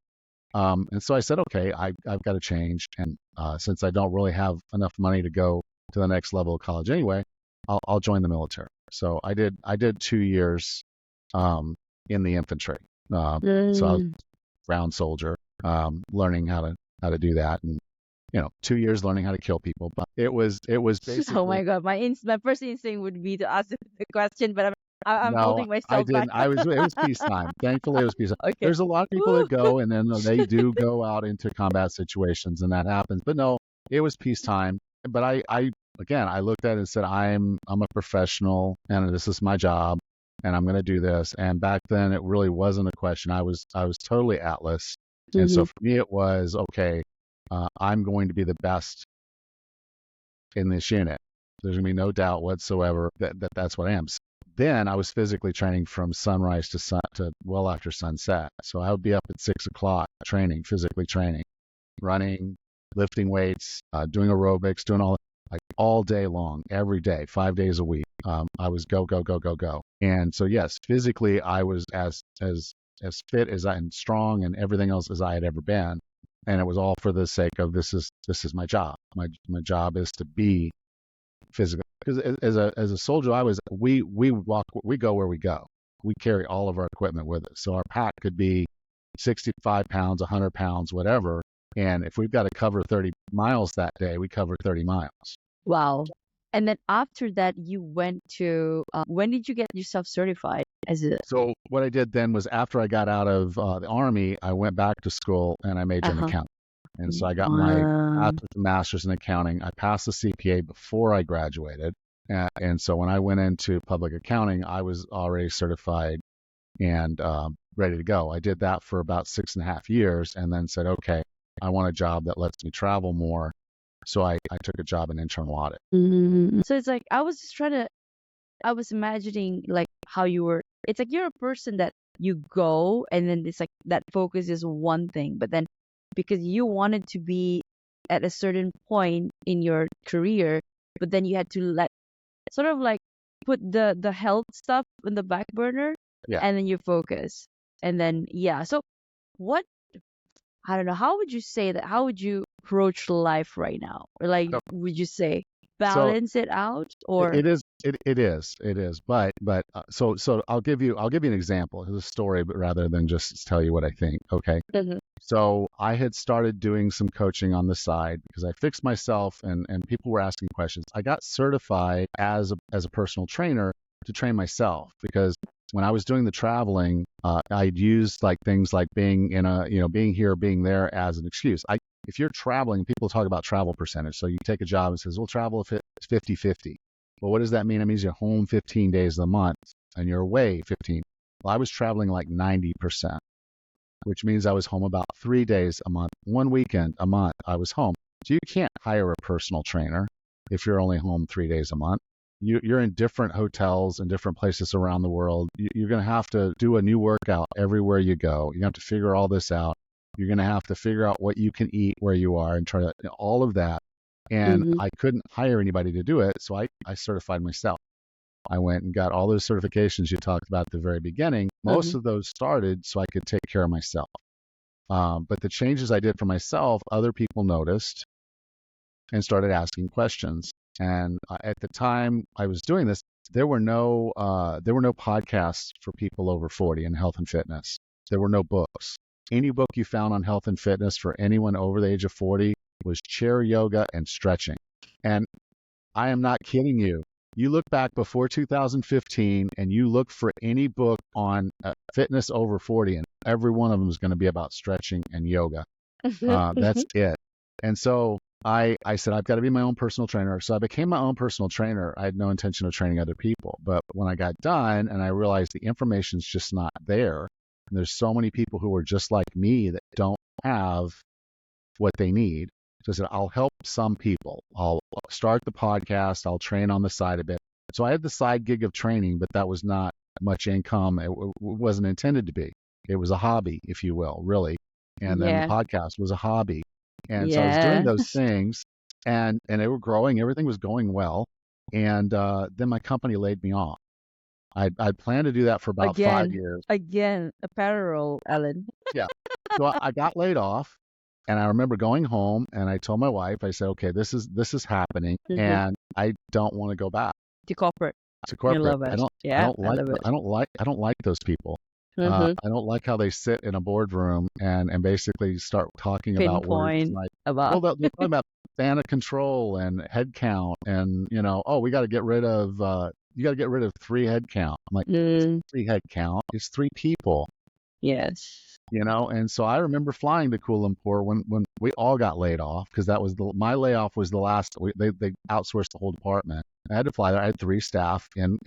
And so I said, okay, I've got to change, and since I don't really have enough money to go to the next level of college anyway, I'll join the military. So I did 2 years in the infantry. So I was mm. a ground soldier, learning how to do that, and 2 years learning how to kill people. But it was Oh basically. my God, my first instinct would be to ask the question, but I'm No, holding I myself back. didn't. It was peacetime. Thankfully, it was peacetime. Okay. There's a lot of people Woo. that go, and then they do go out into combat situations, and that happens. But no, it was peacetime. But I looked at it and said, I'm a professional, and this is my job, and I'm going to do this. And back then, it really wasn't a question. I was totally Atlas, and so Mhm. for me, it was okay. I'm going to be the best in this unit. There's going to be no doubt whatsoever that's what I am. Then I was physically training from sunrise to well after sunset. So I would be up at 6 o'clock training, physically training, running, lifting weights, doing aerobics, doing all day long, every day, 5 days a week. I was go, go, go, go, go. And so, yes, physically, I was as fit and strong and everything else as I had ever been. And it was all for the sake of this is my job. My job is to be physically because as a soldier, we go where we go. We carry all of our equipment with us. So our pack could be 65 pounds, 100 pounds, whatever. And if we've got to cover 30 miles that day, we cover 30 miles. Wow. And then after that, you went to, when did you get yourself certified as a, So what I did then was after I got out of the Army, I went back to school and I majored in uh-huh. accounting. And so I got my Wow. master's in accounting. I passed the CPA before I graduated. And so when I went into public accounting, I was already certified and ready to go. I did that for about 6.5 years and then said, okay, I want a job that lets me travel more. So I took a job in internal audit. So it's like, I was imagining like how you were, it's like you're a person that you go and then it's like that focus is one thing, but then because you wanted to be at a certain point in your career, but then you had to let sort of like put the health stuff in the back burner Yeah. and then you focus. And then yeah. So what I don't know, how would you say that? How would you approach life right now? Or like So, would you say so balance it out it or it is it is. But I'll give you an example. It's a story, but rather than just tell you what I think. Okay. Mhm. So I had started doing some coaching on the side because I fixed myself and people were asking questions. I got certified as a personal trainer to train myself because when I was doing the traveling, I'd used like things like being in a, being here, being there as an excuse. If you're traveling, people talk about travel percentage. So you take a job and says, well, travel if it's 50-50. Well, what does that mean? It means you're home 15 days a month and you're away 15. Well, I was traveling like 90%, which means I was home about 3 days a month. One weekend a month, I was home. So you can't hire a personal trainer if you're only home 3 days a month. You're in different hotels and different places around the world. You're going to have to do a new workout everywhere you go. You have to figure all this out. You're going to have to figure out what you can eat where you are and try to, all of that. And Mhm. I couldn't hire anybody to do it. So I certified myself. I went and got all those certifications you talked about at the very beginning. Most Mhm. of those started so I could take care of myself. But the changes I did for myself, other people noticed and started asking questions. And at the time I was doing this, there were no podcasts for people over 40 in health and fitness. There were no books. Any book you found on health and fitness for anyone over the age of 40 was chair yoga and stretching. And I am not kidding you. You look back before 2015 and you look for any book on fitness over 40, and every one of them is going to be about stretching and yoga. That's it. And so I said, I've got to be my own personal trainer. So I became my own personal trainer. I had no intention of training other people. But when I got done and I realized the information's just not there, and there's so many people who are just like me that don't have what they need. So I said, I'll help some people. I'll start the podcast. I'll train on the side a bit. So I had the side gig of training, but that was not much income. It wasn't intended to be. It was a hobby, if you will, really. And then the Yeah. podcast was a hobby. And so I was doing Yeah. those things and they were growing. Everything was going well. And then my company laid me off. I'd planned to do that for about 5 years. Again, apparel, Ellen. Yeah. So I got laid off, and I remember going home and I told my wife, I said, okay, this is happening, Mm-hmm. and I don't want to go back To corporate. to I corporate. love I it. don't I Yeah, don't I like love it. those people. Mm-hmm. I don't like how they sit in a boardroom and basically start talking about words Pinpoint like, well, about. they're talking about span of control and head count and oh, we got to get rid of you got to get rid of 3 head count. I'm like, it's Mm, 3 head count. It's 3 people. yes. And so I remember flying to Kuala Lumpur when we all got laid off because my layoff was the last. They outsourced the whole department. I had to fly there. I had 3 staff in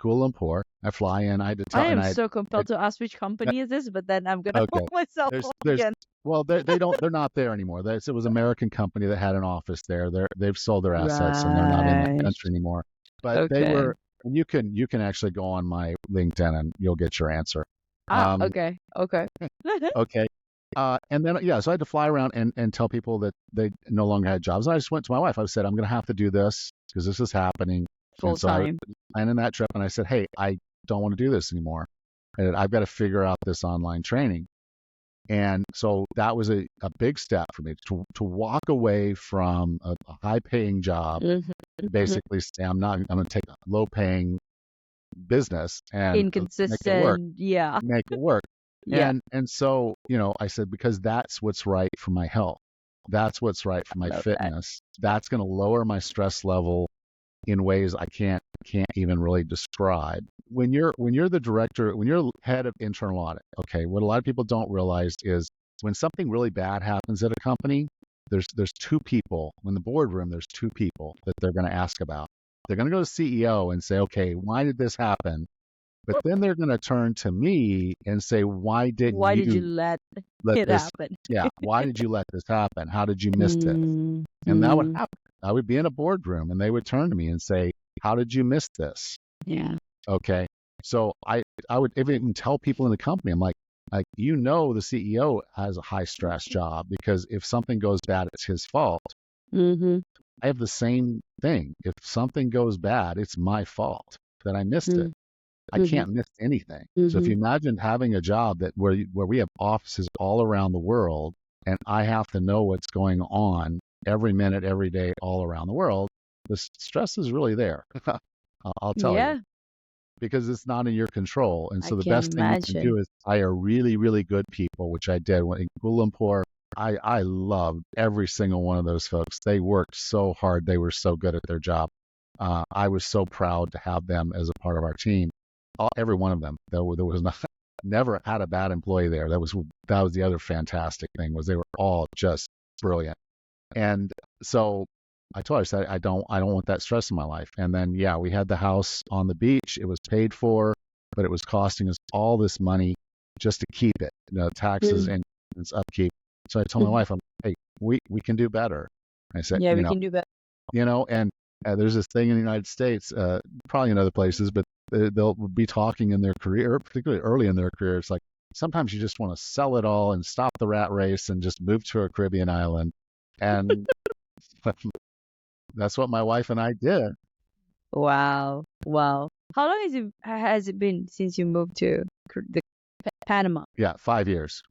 Kuala Lumpur. I fly in. I had to I tell, and am I, so I compelled to ask which company is this, but then I'm gonna hold okay. myself There's off there's again. well they're not there anymore. It was an American company that had an office there. They've sold their assets and they're not in that Right. country anymore. But they Okay. were. And you can actually go on my LinkedIn and you'll get your answer. Ah, Um, okay. Okay. okay. And then, yeah, so I had to fly around and tell people that they no longer had jobs. And I just went to my wife. I said, I'm going to have to do this because this is happening. Full And so I was time. planning that trip and I said, hey, I don't want to do this anymore. And I've got to figure out this online training. And so that was a big step for me to walk away from a high paying job, Mm-hmm. basically say, I'm going to take a low paying business and make it work, Inconsistent. Yeah. make it work. Yeah. And so, I said, because that's what's right for my health. That's what's right for my Love that. fitness. That's going to lower my stress level in ways I can't even really describe. When you're the director, when you're head of internal audit, okay, what a lot of people don't realize is when something really bad happens at a company, there's two people in the boardroom. There's two people that they're going to ask about. They're going to go to CEO and say, okay, why did this happen? But then they're going to turn to me and say, why didn't Why did you you let let it this? happen? Yeah, why did you let this happen? How did you miss this? And that would Mm-hmm. happen. I would be in a boardroom and they would turn to me and say, how did you miss this? Yeah. Okay. So I would even tell people in the company, I'm like, the CEO has a high stress job because if something goes bad, it's his fault. Mm-hmm. I have the same thing. If something goes bad, it's my fault that I missed it. I Mm-hmm. can't miss anything. So if Mm-hmm. you imagine having a job where we have offices all around the world and I have to know what's going on every minute, every day, all around the world, the stress is really there. I'll tell you, Yeah. because it's not in your control. And I so the can best thing you can imagine. do is hire really, really good people, which I did in Kuala Lumpur. I loved every single one of those folks. They worked so hard. They were so good at their job. I was so proud to have them as a part of our team. Every one of them. There was not, never had a bad employee there. That was the other fantastic thing was they were all just brilliant. And so I told her, I said, I don't want that stress in my life. And then, yeah, we had the house on the beach. It was paid for, but it was costing us all this money just to keep it, taxes Mm-hmm. and its upkeep. So I told my wife, hey, we can do better. I said, Yeah, we can do better. and there's this thing in the United States, probably in other places, but they'll be talking in their career, particularly early in their career. It's like sometimes you just want to sell it all and stop the rat race and just move to a Caribbean island. And that's what my wife and I did. Wow. Wow. How long has it been since you moved to Panama? Yeah, 5 years.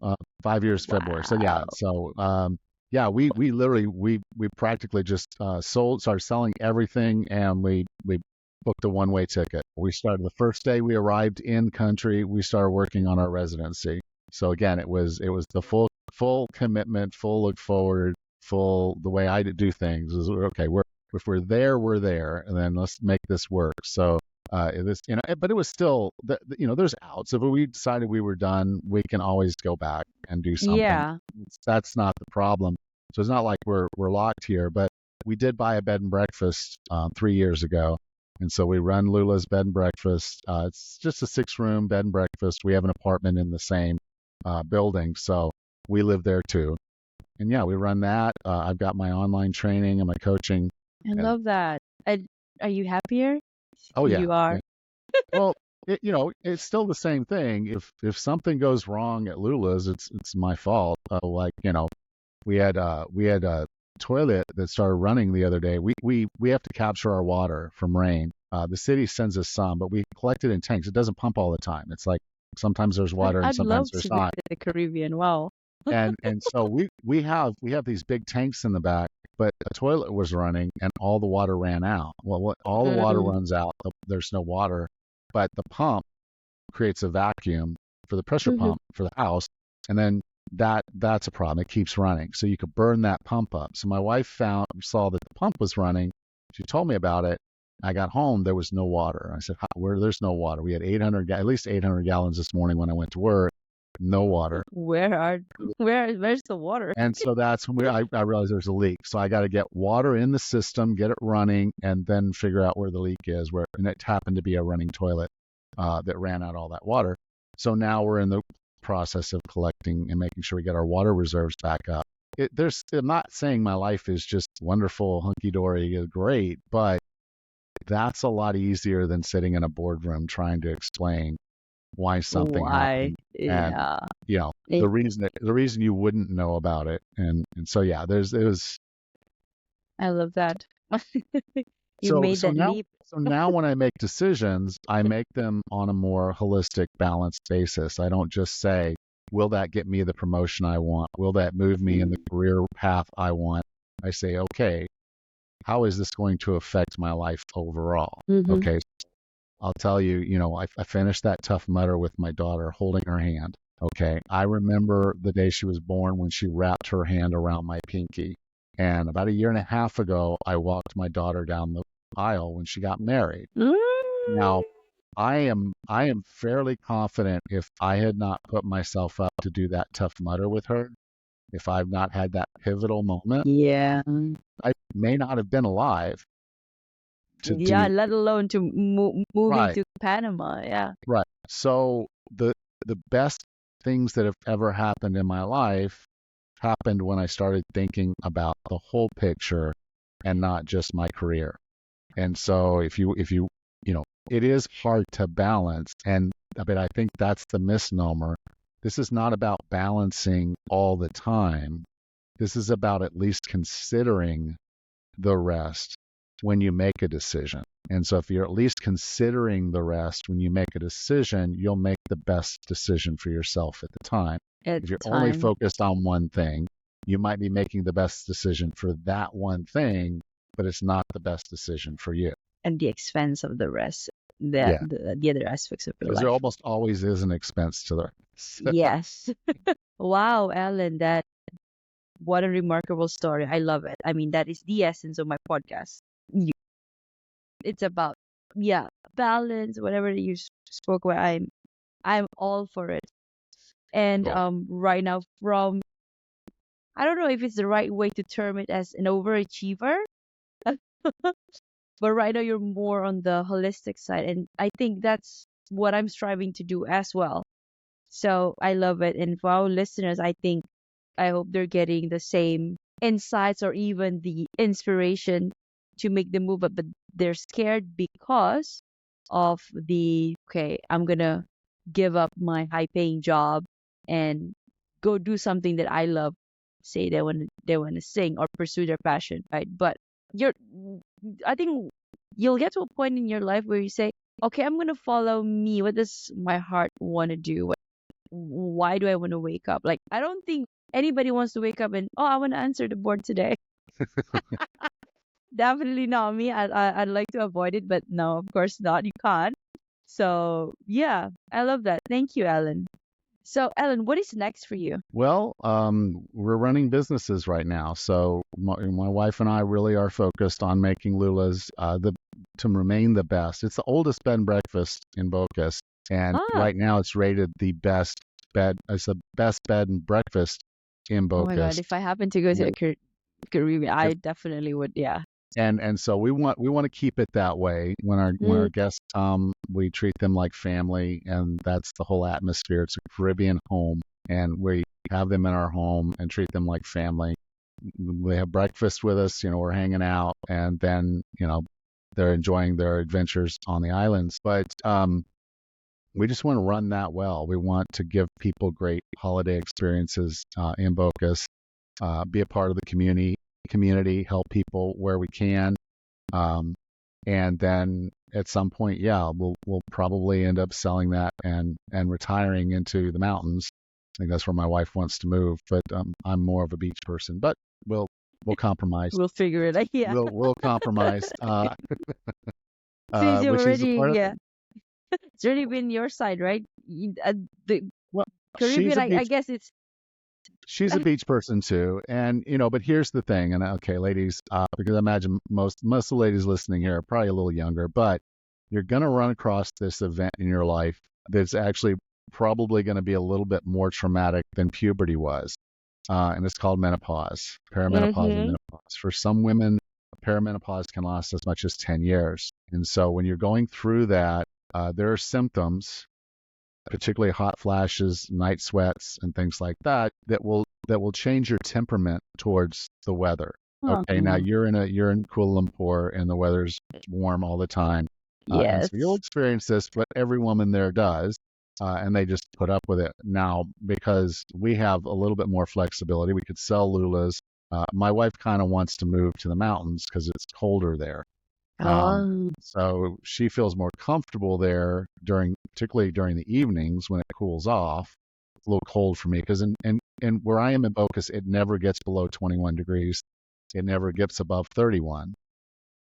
5 years February. So yeah, Wow. yeah, we literally we practically just started selling everything, and we booked a one-way ticket. We started the first day we arrived in country. We started working on our residency. So again, it was the full commitment, full look forward, full the way I do things is okay. If we're there, we're there, and then let's make this work. So this, but it was still, there's outs. If we decided we were done, we can always go back and do something. Yeah. That's not the problem. So it's not like we're locked here. But we did buy a bed and breakfast 3 years ago, and so we run Lula's bed and breakfast. It's just a 6-room bed and breakfast. We have an apartment in the same building, so we live there too. And yeah, we run that. I've got my online training and my coaching. I And love that. Are you happier? oh yeah, You are. yeah. Well, it's still the same thing. If something goes wrong at Lula's, it's my fault. Like, we had a toilet that started running the other day. We have to capture our water from rain. The city sends us some, but we collect it in tanks. It doesn't pump all the time. It's like sometimes there's water and I'd love sometimes there's to not. visit the Caribbean. Wow. And so we have these big tanks in the back, but the toilet was running and all the water ran out. Well, all the water Mm, runs out. There's no water, but the pump creates a vacuum for the pressure mhm. pump for the house, and then that's a problem. It keeps running, so you could burn that pump up. So my wife saw that the pump was running. She told me about it. I got home, there was no water. I said, "Where? There's no water. We had at least 800 gallons this morning when I went to work. No water." Where are where's the water? And so that's when I realized there's a leak. So I got to get water in the system, get it running, and then figure out where the leak is. And it happened to be a running toilet that ran out all that water. So now we're in the process of collecting and making sure we get our water reserves back up. I'm not saying my life is just wonderful, hunky dory, great, but that's a lot easier than sitting in a boardroom trying to explain why something Why? happened. And Yeah. Eh, the reason you wouldn't know about it. And so yeah, it was I love that. You so made so that now leap. so now when I make decisions, I make them on a more holistic, balanced basis. I don't just say, Will that get me the promotion I want? Will that move me in the career path I want? I say, okay, how is this going to affect my life overall? Mm-hmm. Okay, I'll tell you, I finished that Tough Mudder with my daughter holding her hand. Okay, I remember the day she was born when she wrapped her hand around my pinky. And about a year and a half ago, I walked my daughter down the aisle when she got married. Now, I am fairly confident if I had not put myself up to do that Tough Mudder with her, if I've not had that pivotal moment, Yeah. I may not have been alive to Yeah, do let alone to moving right, to Panama. Yeah. right. So the best things that have ever happened in my life happened when I started thinking about the whole picture and not just my career. And so if you it is hard to balance, and but I think that's the misnomer. This is not about balancing all the time. This is about at least considering the rest when you make a decision. And so if you're at least considering the rest when you make a decision, you'll make the best decision for yourself at the time. At If the you're only time. focused on one thing, you might be making the best decision for that one thing, but it's not the best decision for you. And the expense of the rest, Yeah, the other aspects of your because there life. almost always is an expense to the Yes. Wow, Ellen, that what a remarkable story. I love it. I mean, that is the essence of my podcast. You, it's about, yeah, balance, whatever you spoke about. I'm all for it. And Cool. right now, from I don't know if it's the right way to term it as an overachiever, but right now you're more on the holistic side, and I think that's what I'm striving to do as well. So I love it. And for our listeners, I hope they're getting the same insights or even the inspiration to make the move up, but they're scared because of okay, I'm gonna give up my high paying job and go do something that I love. Say they wanna sing or pursue their passion, right? But you're I think you'll get to a point in your life where you say, okay, I'm gonna follow me. What does my heart wanna do? Why do I want to wake up? Like, I don't think anybody wants to wake up and, oh, I want to answer the board today. Definitely not me. I'd like to avoid it, but no, of course not. You can't. So, yeah, I love that. Thank you, Alan. So, Alan, what is next for you? Well, we're running businesses right now, so my wife and I really are focused on making Lula's to remain the best. It's the oldest bed and breakfast in Bocas, and Ah, right now it's rated the best bed. It's the best bed and breakfast in oh my God. Bocas. If I happen to go to a Caribbean, If I definitely would. Yeah. and so we want to keep it that way. When our Mm, guests come, we treat them like family, and that's the whole atmosphere. It's a Caribbean home, and we have them in our home and treat them like family. We have breakfast with us, we're hanging out, and then they're enjoying their adventures on the islands. But we just want to run that well. We want to give people great holiday experiences in Bocas, be a part of the community, help people where we can. Um, and then at some point, yeah, we'll probably end up selling that and retiring into the mountains. I think that's where my wife wants to move, but I'm more of a beach person. But we'll compromise. we'll figure it out. Yeah. We'll compromise, Since you've which is a already, part of yeah, it. it's already been your side, right? The Well, she's Caribbean, a I beach guess it's, she's a beach person too, and but here's the thing, and okay, ladies, because I imagine most of the ladies listening here are probably a little younger, but you're gonna run across this event in your life that's actually probably going to be a little bit more traumatic than puberty was, and it's called menopause, perimenopause, and mm-hmm. menopause. For some women, perimenopause can last as much as 10 years, and so when you're going through that, there are symptoms, particularly hot flashes, night sweats, and things like that will change your temperament towards the weather. Okay, now Oh, you're in Kuala Lumpur and the weather's warm all the time, and so you'll yes. experience this, but every woman there does, and they just put up with it. Now, because we have a little bit more flexibility, we could sell lulas. My wife kind of wants to move to the mountains because it's colder there. Oh, So she feels more comfortable there particularly during the evenings when it cools off. a little cold for me because in where I am in Bocas, it never gets below 21 degrees. It never gets above 31.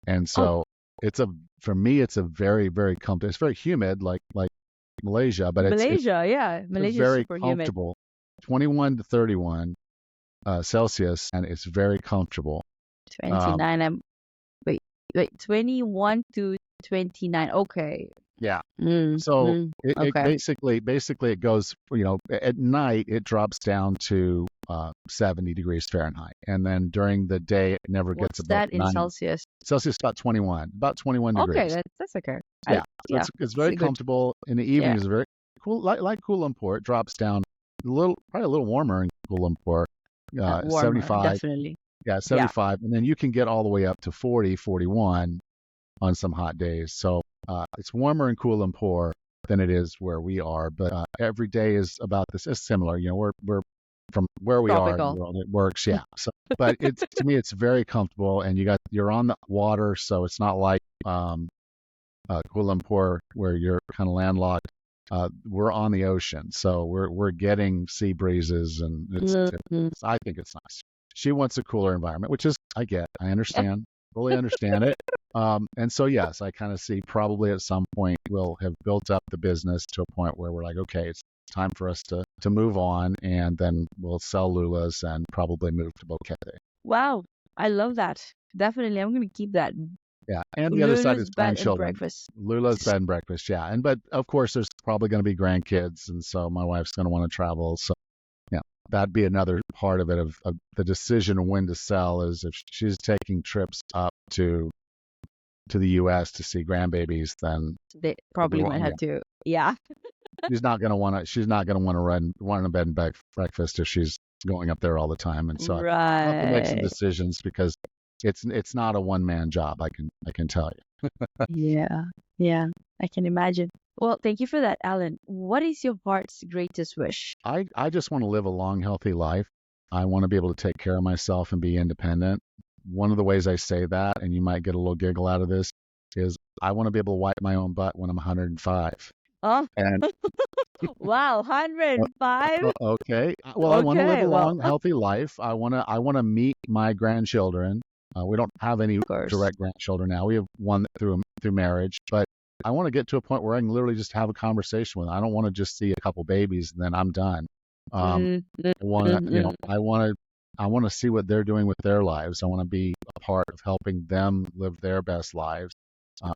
And Oh, so for me, it's a very, very comfortable. It's very humid, like Malaysia, but it's Malaysia, yeah. a Malaysia is very super humid. comfortable 21 to 31 Celsius, and it's very comfortable. Um, 29. Wait, 21 to 29. Okay. yeah. Mm, So mm, it okay. basically it goes, at night it drops down to 70 degrees Fahrenheit, and then during the day it never gets What's above that in 9 Celsius? Celsius, about 21 Okay, degrees. that's okay. Yeah, so Yeah, it's it's very a good. comfortable. In the Yeah, evening is very cool, like Kuala Lumpur. It drops down probably a little warmer in Kuala Lumpur, warmer, 75, definitely. yeah, Yeah. 75, and then you can get all the way up to 40, 41 on some hot days. So it's warmer in Kuala Lumpur than it is where we are, but every day is about this. It's similar. We're from where we are in the Tropical. world. It works, yeah. So, but it's to me, it's very comfortable, and you're on the water, so it's not like Kuala Lumpur where you're kind of landlocked. We're on the ocean, so we're getting sea breezes, and Mhm. I think it's nice. She wants a cooler environment, which is I understand, fully understand it. And so yes, I kind of see probably at some point we'll have built up the business to a point where we're like, okay, it's time for us to move on, and then we'll sell Lula's and probably move to Boquete. Wow, I love that. Definitely, I'm gonna keep that. Yeah, and the other side Lulu's is bed and grandchildren. breakfast. Lula's bed and breakfast, yeah. But of course, there's probably going to be grandkids, and so my wife's going to want to travel. So yeah, that'd be another part of it of the decision of when to sell is if she's taking trips up to the U.S. to see grandbabies, then They probably might yeah, have to. Yeah. she's not gonna want to run a bed and breakfast if she's going up there all the time. And so I have to make some Right. decisions because it's not a one man job. I can tell you. Yeah. Yeah. I can imagine. Well, thank you for that, Alan. What is your heart's greatest wish? I just want to live a long, healthy life. I want to be able to take care of myself and be independent. One of the ways I say that, and you might get a little giggle out of this, is I want to be able to wipe my own butt when I'm 105. Oh, And wow, uh, 105? okay, well, I want to live a Okay, well, long, of healthy life. I want to meet my grandchildren. We don't have any course. direct grandchildren now. We have one through marriage, but I want to get to a point where I can literally just have a conversation with them. I don't want to just see a couple babies and then I'm done. Um, Mm, mm, I want to, mm, mm, I want to see what they're doing with their lives. I want to be a part of helping them live their best lives.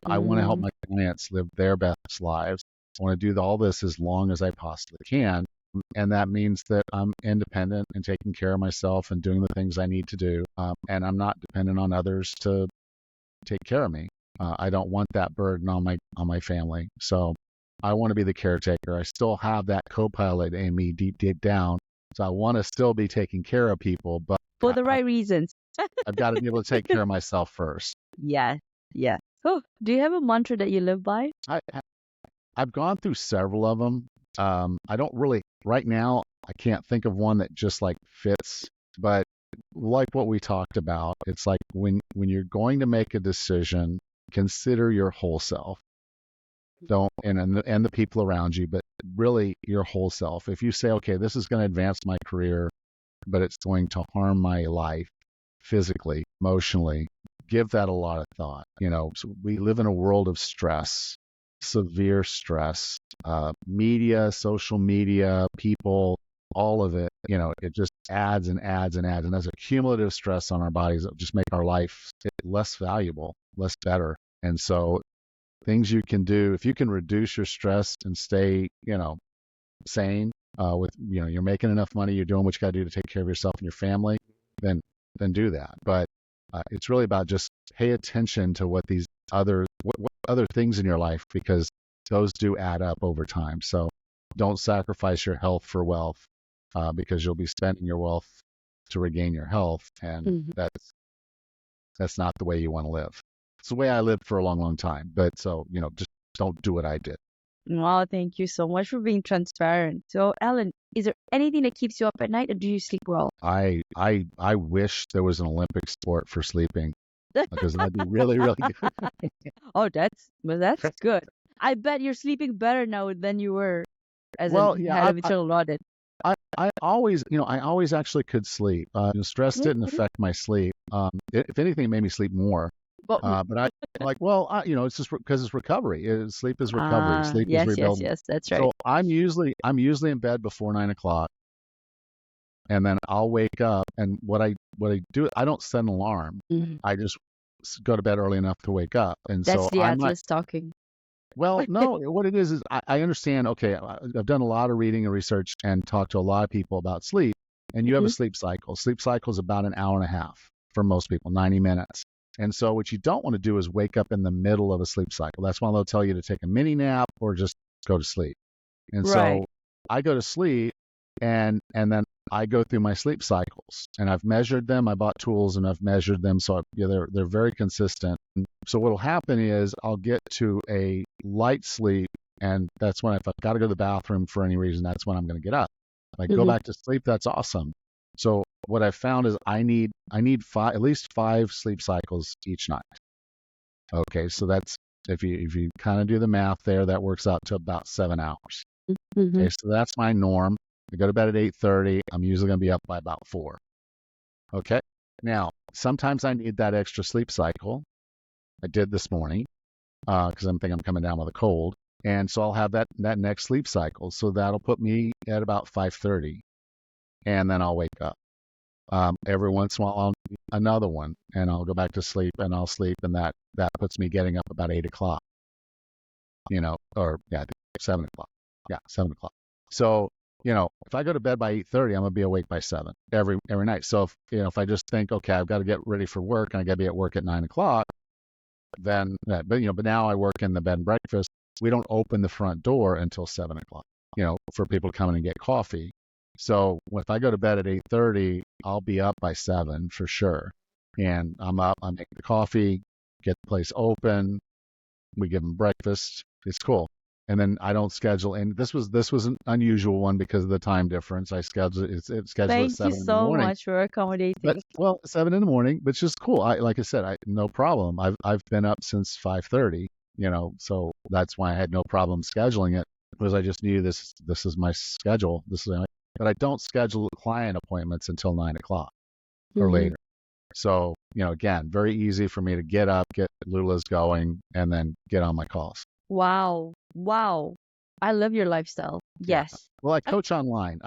I want to help mm, my clients live their best lives. I want to do all this as long as I possibly can. And that means that I'm independent and taking care of myself and doing the things I need to do. And I'm not dependent on others to take care of me. I don't want that burden on my family. So I want to be the caretaker. I still have that co-pilot in me deep down. So I want to still be taking care of people, but for the right reasons. I've got to be able to take care of myself first. Yeah, yeah. Oh, do you have a mantra that you live by? I I've gone through several of them. I don't really right now. I can't think of one that just like fits, but like what we talked about, it's like when you're going to make a decision, consider your whole self. Don't and the people around you, but really your whole self. If you say, okay, this is going to advance my career, but it's going to harm my life physically, emotionally, give that a lot of thought. So we live in a world of stress, severe stress, media, social media, people, all of it. It just adds and adds and adds, and that's a cumulative stress on our bodies that just make our life less valuable, less better. And so things you can do if you can reduce your stress and stay sane with you're making enough money, you're doing what you got to do to take care of yourself and your family, then do that. But it's really about just pay attention to what these what other things in your life, because those do add up over time. So don't sacrifice your health for wealth, because you'll be spending your wealth to regain your health, and Mhm. that's not the way you want to live. It's the way I lived for a long, long time. But so, just don't do what I did. Wow, thank you so much for being transparent. So, Alan, is there anything that keeps you up at night, or do you sleep well? I wish there was an Olympic sport for sleeping, because that'd be really, really good. Oh, that's good. I bet you're sleeping better now than you were as Well, an yeah, head of internal audit. I always, I always actually could sleep. Stress didn't Mhm. affect my sleep. If anything, it made me sleep more. But But I like, well, it's just because it's recovery. Sleep is recovery. Sleep is yes, yes, rebuilding. yes, that's right. So I'm usually in bed before 9 o'clock, and then I'll wake up. And what I do, I don't set an alarm. Mhm. I just go to bed early enough to wake up. And That's so the I might. Atlas talking. Well, no, what it is I understand. Okay, I've done a lot of reading and research and talked to a lot of people about sleep. And you have a Mhm. sleep cycle. Sleep cycle is about an hour and a half for most people, 90 minutes. And so what you don't want to do is wake up in the middle of a sleep cycle. That's why they'll tell you to take a mini nap or just go to sleep. And Right. so I go to sleep, and then I go through my sleep cycles, and I've measured them. I bought tools and I've measured them, so they're very consistent. So what'll happen is I'll get to a light sleep, and that's when if I've got to go to the bathroom for any reason, that's when I'm going to get up. If I go Mhm. back to sleep, that's awesome. So what I've found is I need at least 5 sleep cycles each night. Okay, so that's if you kind of do the math there, that works out to about 7 hours. Mhm. Okay, so that's my norm. I go to bed at 8:30. I'm usually going to be up by about 4. Okay. Now, sometimes I need that extra sleep cycle. I did this morning because I'm thinking I'm coming down with a cold, and so I'll have that next sleep cycle. So that'll put me at about 5:30, and then I'll wake up. Every once in a while, I'll need another one, and I'll go back to sleep, and I'll sleep, and that puts me getting up about 8 o'clock. Or yeah, I think 7 o'clock. Yeah, 7 o'clock. So, if I go to bed by 8:30, I'm gonna be awake by 7 every night. So if I just think, okay, I've got to get ready for work and I got to be at work at 9 o'clock, then, but now I work in the bed and breakfast. We don't open the front door until 7 o'clock, for people to come in and get coffee. So if I go to bed at 8:30, I'll be up by 7 for sure. And I'm up, I make the coffee, get the place open, we give them breakfast. It's cool. And then I don't schedule. And this was an unusual one because of the time difference. I schedule at Thank you 7 in the so morning. much for But accommodating. well, 7 in the morning, but it's just cool. Like I said, no problem. I've been up since 5:30. So that's why I had no problem scheduling it because I just knew this is my schedule. But I don't schedule client appointments until 9 o'clock or Mhm. later. So, again, very easy for me to get up, get Lula's going, and then get on my calls. Wow. Wow. I love your lifestyle. Yeah. Yes. Well, I coach online.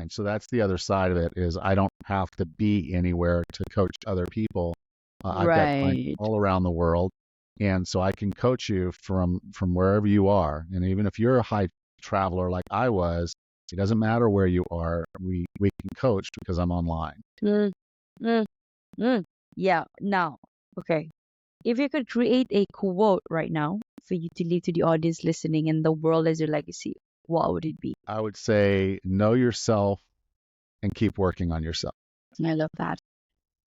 So that's the other side of it is I don't have to be anywhere to coach other people. I've got clients Right. all around the world, and so I can coach you from wherever you are. And even if you're a high traveler like I was, it doesn't matter where you are. We can coach because I'm online. Mm, mm, mm. Yeah. Now, okay. If you could create a quote right now for you to leave to the audience listening and the world as your legacy, what would it be? I would say know yourself and keep working on yourself. I love that.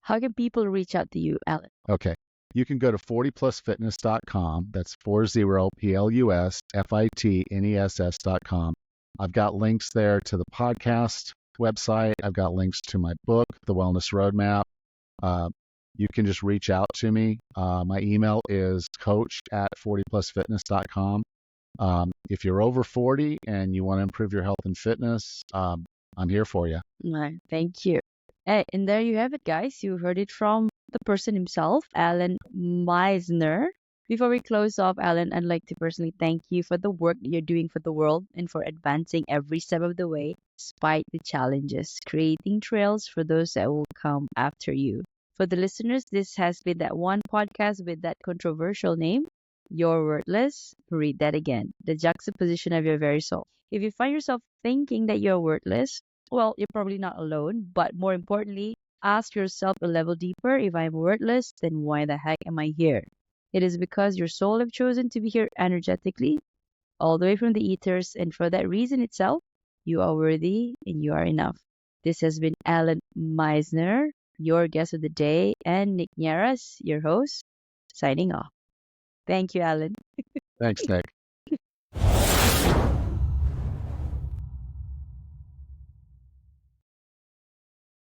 How can people reach out to you, Alan? Okay. You can go to 40plusfitness.com. That's 40plusfitness.com. I've got links there to the podcast website. I've got links to my book, The Wellness Roadmap. Uh, you can just reach out to me. My email is coach@40plusfitness.com. If you're over 40 and you want to improve your health and fitness, I'm here for you. Right, thank you. Hey, and there you have it, guys. You heard it from the person himself, Alan Misner. Before we close off, Alan, I'd like to personally thank you for the work that you're doing for the world and for advancing every step of the way, despite the challenges, creating trails for those that will come after you. For the listeners, this has been that one podcast with that controversial name, You're Worthless. Read that again. The juxtaposition of your very soul. If you find yourself thinking that you're worthless, well, you're probably not alone, but more importantly, ask yourself a level deeper, if I'm worthless, then why the heck am I here? It is because your soul have chosen to be here energetically, all the way from the ethers, and for that reason itself, you are worthy and you are enough. This has been Alan Meisner, your guest of the day, and Nick Nieras, your host, signing off. Thank you, Alan. Thanks, Nick.